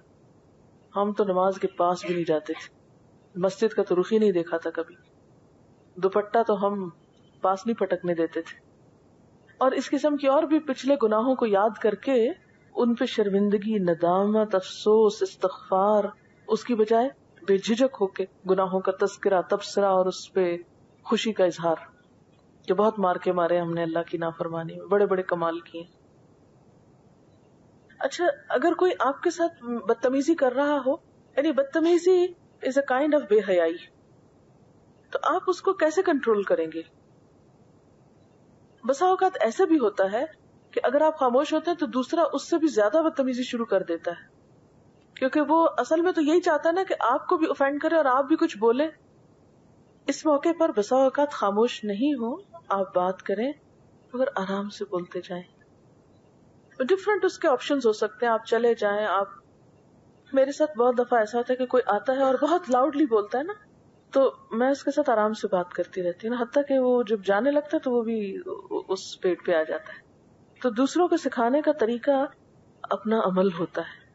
ہم تو نماز کے پاس بھی نہیں جاتے تھے، مسجد کا تو رخ ہی نہیں دیکھا تھا کبھی، دوپٹہ تو ہم پاس نہیں پٹکنے دیتے تھے. اور اس قسم کی اور بھی پچھلے گناہوں کو یاد کر کے ان پہ شرمندگی، ندامت، افسوس، استغفار، اس کی بجائے بے جھجک ہو کے گناہوں کا تذکرہ، تبصرہ اور اس پہ خوشی کا اظہار کہ بہت مار کے مارے ہم نے اللہ کی نافرمانی میں، بڑے بڑے کمال کیے. اچھا، اگر کوئی آپ کے ساتھ بدتمیزی کر رہا ہو، یعنی بدتمیزی از اے کائنڈ آف بے حیائی، تو آپ اس کو کیسے کنٹرول کریں گے؟ بسا اوقات ایسا بھی ہوتا ہے کہ اگر آپ خاموش ہوتے ہیں تو دوسرا اس سے بھی زیادہ بدتمیزی شروع کر دیتا ہے، کیونکہ وہ اصل میں تو یہی چاہتا ہے نا کہ آپ کو بھی افینڈ کرے اور آپ بھی کچھ بولے. اس موقع پر بسا اوقات خاموش نہیں ہو، آپ بات کریں مگر آرام سے بولتے جائیں. ڈفرنٹ اس کے آپشنز ہو سکتے ہیں، آپ چلے جائیں. آپ میرے ساتھ بہت دفعہ ایسا ہوتا ہے کہ کوئی آتا ہے اور بہت لاؤڈلی بولتا ہے نا، تو میں اس کے ساتھ آرام سے بات کرتی رہتی ہوں، حتیٰ کہ وہ جب جانے لگتا ہے تو وہ بھی اس پیٹ پہ آ جاتا ہے. تو دوسروں کو سکھانے کا طریقہ اپنا عمل ہوتا ہے.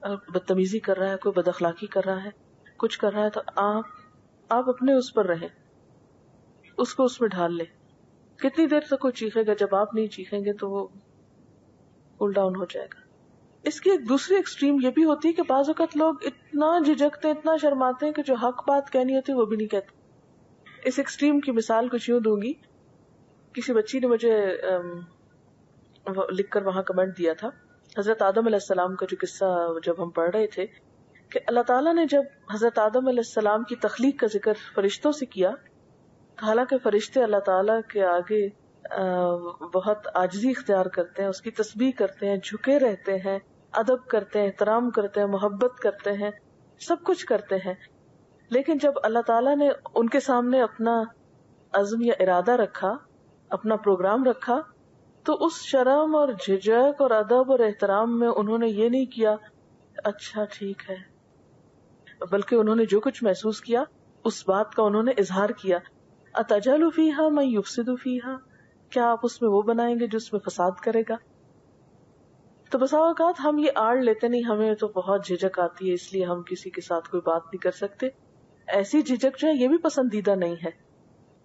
اگر بدتمیزی کر رہا ہے، کوئی بد اخلاقی کر رہا ہے، کچھ کر رہا ہے، تو آپ اپنے اس پر رہیں، اس کو اس میں ڈھال لیں. کتنی دیر تک وہ چیخے گا؟ جب آپ نہیں چیخیں گے تو وہ کول ڈاؤن ہو جائے گا. اس کی ایک دوسری ایکسٹریم یہ بھی ہوتی ہے کہ بعض اوقات لوگ اتنا جھجکتے ہیں، اتنا شرماتے ہیں کہ جو حق بات کہنی ہوتی ہے وہ بھی نہیں کہتے. اس ایکسٹریم کی مثال کچھ یوں دوں گی. کسی بچی نے مجھے لکھ کر وہاں کمنٹ دیا تھا، حضرت آدم علیہ السلام کا جو قصہ جب ہم پڑھ رہے تھے کہ اللہ تعالیٰ نے جب حضرت آدم علیہ السلام کی تخلیق کا ذکر فرشتوں سے کیا، تو حالانکہ فرشتے اللہ تعالیٰ کے آگے بہت عاجزی اختیار کرتے ہیں، اس کی تسبیح کرتے ہیں، جھکے رہتے ہیں، ادب کرتے ہیں، احترام کرتے ہیں، محبت کرتے ہیں، سب کچھ کرتے ہیں، لیکن جب اللہ تعالیٰ نے ان کے سامنے اپنا عزم یا ارادہ رکھا، اپنا پروگرام رکھا، تو اس شرم اور جھجک اور ادب اور احترام میں انہوں نے یہ نہیں کیا اچھا ٹھیک ہے، بلکہ انہوں نے جو کچھ محسوس کیا اس بات کا انہوں نے اظہار کیا. اتجعل فیہا من یفسد فیہا، کیا آپ اس میں وہ بنائیں گے جو اس میں فساد کرے گا؟ تو بسا اوقات ہم یہ آڑ لیتے نہیں، ہمیں تو بہت جھجک آتی ہے اس لیے ہم کسی کے ساتھ کوئی بات نہیں کر سکتے. ایسی جھجک جو ہے یہ بھی پسندیدہ نہیں ہے.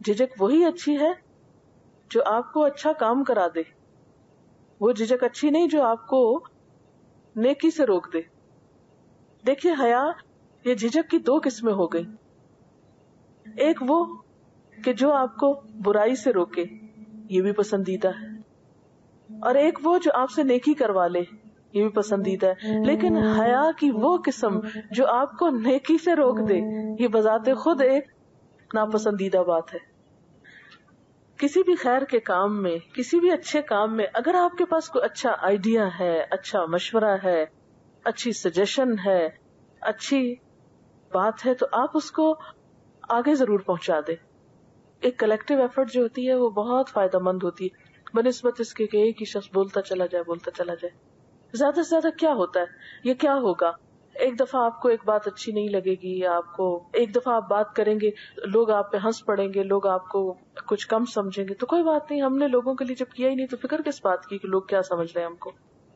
جھجک وہی اچھی ہے جو آپ کو اچھا کام کرا دے، وہ جھجک اچھی نہیں جو آپ کو نیکی سے روک دے. دیکھیے حیا یہ جھجک کی دو قسمیں ہو گئی. ایک وہ کہ جو آپ کو برائی سے روکے، یہ بھی پسندیدہ ہے، اور ایک وہ جو آپ سے نیکی کروا لے، یہ بھی پسندیدہ ہے. لیکن حیا کی وہ قسم جو آپ کو نیکی سے روک دے، یہ بذات خود ایک ناپسندیدہ بات ہے. کسی بھی خیر کے کام میں، کسی بھی اچھے کام میں اگر آپ کے پاس کوئی اچھا آئیڈیا ہے، اچھا مشورہ ہے، اچھی سجیشن ہے، اچھی بات ہے، تو آپ اس کو آگے ضرور پہنچا دیں. ایک کلیکٹیو ایفرٹ جو ہوتی ہے وہ بہت فائدہ مند ہوتی ہے بنسبت اس کے کہ ایک ہی شخص بولتا چلا جائے. زیادہ سے زیادہ کیا ہوتا ہے، یہ کیا ہوگا، ایک دفعہ آپ کو ایک بات اچھی نہیں لگے گی، آپ کو ایک دفعہ آپ بات کریں گے، لوگ آپ پہ ہنس پڑیں گے، لوگ آپ کو کچھ کم سمجھیں گے، تو کوئی بات نہیں، ہم نے لوگوں کے لیے جب کیا ہی نہیں تو فکر کس بات کی کہ لوگ کیا سمجھ رہے ہیں ہم کو.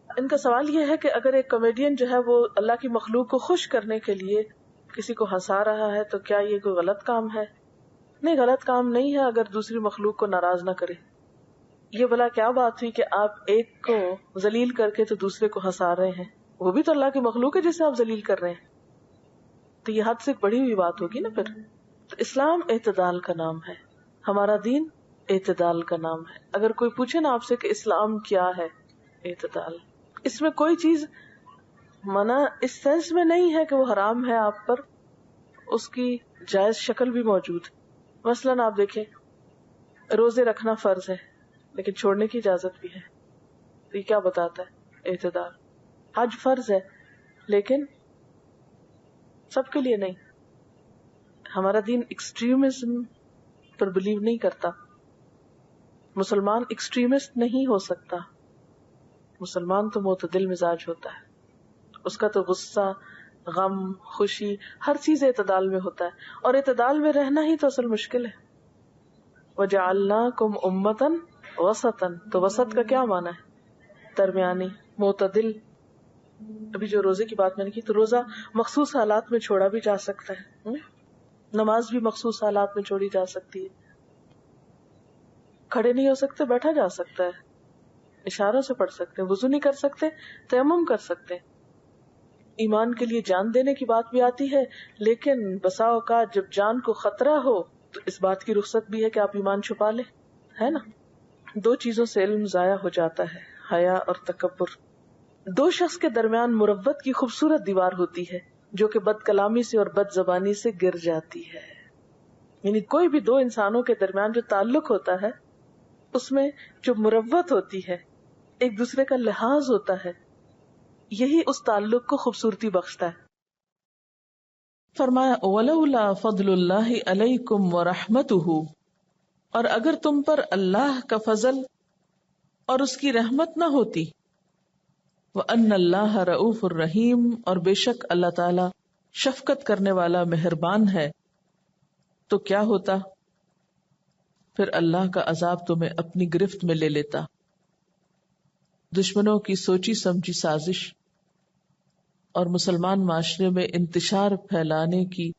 ان کا سوال یہ ہے کہ اگر ایک کامیڈین جو ہے وہ اللہ کی مخلوق کو خوش کرنے کے لیے کسی کو ہنسا رہا ہے تو کیا یہ کوئی غلط کام ہے؟ نہیں، غلط کام نہیں ہے اگر دوسری مخلوق کو ناراض نہ کرے. یہ بلا کیا بات ہوئی کہ آپ ایک کو ذلیل کر کے تو دوسرے کو ہنسا رہے ہیں، وہ بھی تو اللہ کی مخلوق ہے جسے آپ ذلیل کر رہے ہیں. تو یہ حد سے بڑی ہوئی بات ہوگی نا پھر. تو اسلام اعتدال کا نام ہے، ہمارا دین اعتدال کا نام ہے. اگر کوئی پوچھے نا آپ سے کہ اسلام کیا ہے، اعتدال. اس میں کوئی چیز منع اس سینس میں نہیں ہے کہ وہ حرام ہے آپ پر، اس کی جائز شکل بھی موجود. مثلاً آپ دیکھیں، روزے رکھنا فرض ہے لیکن چھوڑنے کی اجازت بھی ہے، تو یہ کیا بتاتا ہے؟ اعتدال. حج فرض ہے لیکن سب کے لیے نہیں. ہمارا دین ایکسٹریمزم پر بلیو نہیں کرتا. مسلمان ایکسٹریمسٹ نہیں ہو سکتا. مسلمان تو معتدل مزاج ہوتا ہے، اس کا تو غصہ، غم، خوشی، ہر چیز اعتدال میں ہوتا ہے، اور اعتدال میں رہنا ہی تو اصل مشکل ہے. وَجَعَلْنَاكُمْ أُمَّةً وَسَطًا، تو وسط کا کیا معنی ہے؟ درمیانی، معتدل. ابھی جو روزے کی بات میں نے کی، تو روزہ مخصوص حالات میں چھوڑا بھی جا سکتا ہے، نماز بھی مخصوص حالات میں چھوڑی جا سکتی ہے. کھڑے نہیں ہو سکتے، بیٹھا جا سکتا ہے، اشاروں سے پڑھ سکتے ہیں، وضو نہیں کر سکتے، تیمم کر سکتے ہیں. ایمان کے لیے جان دینے کی بات بھی آتی ہے، لیکن بسا اوقات جب جان کو خطرہ ہو تو اس بات کی رخصت بھی ہے کہ آپ ایمان چھپا لیں، ہے نا. دو چیزوں سے علم ضائع ہو جاتا ہے، حیا اور تکبر. دو شخص کے درمیان مروت کی خوبصورت دیوار ہوتی ہے جو کہ بد کلامی سے اور بد زبانی سے گر جاتی ہے. یعنی کوئی بھی دو انسانوں کے درمیان جو تعلق ہوتا ہے اس میں جو مروت ہوتی ہے، ایک دوسرے کا لحاظ ہوتا ہے، یہی اس تعلق کو خوبصورتی بخشتا ہے. فرمایا وَلَوْلَا فَضْلُ اللَّهِ عَلَيْكُمْ وَرَحْمَتُهُ، اور اگر تم پر اللہ کا فضل اور اس کی رحمت نہ ہوتی، وَأَنَّ اللَّهَ رَؤُوفٌ الرَّحِيمٌ، اور بے شک اللہ تعالی شفقت کرنے والا مہربان ہے، تو کیا ہوتا؟ پھر اللہ کا عذاب تمہیں اپنی گرفت میں لے لیتا. دشمنوں کی سوچی سمجھی سازش اور مسلمان معاشرے میں انتشار پھیلانے کی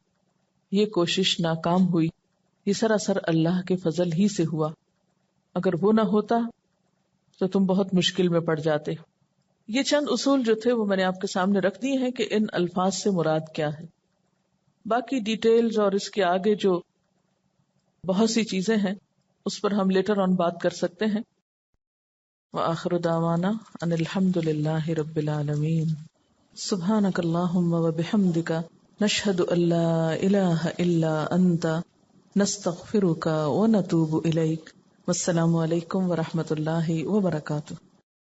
یہ کوشش ناکام ہوئی. یہ سراسر اللہ کے فضل ہی سے ہوا. اگر وہ نہ ہوتا تو تم بہت مشکل میں پڑ جاتے. یہ چند اصول جو تھے وہ میں نے آپ کے سامنے رکھ دیے ہیں کہ ان الفاظ سے مراد کیا ہے. باقی ڈیٹیلز اور اس کے آگے جو بہت سی چیزیں ہیں اس پر ہم لیٹر آن بات کر سکتے ہیں. وآخر دعوانا ان الحمد للہ رب العالمین. سبحانک اللہم وبحمدک نشہد ان لا الہ الا انت نستغفرک ونتوب الیک. والسلام علیکم ورحمۃ اللہ وبرکاتہ.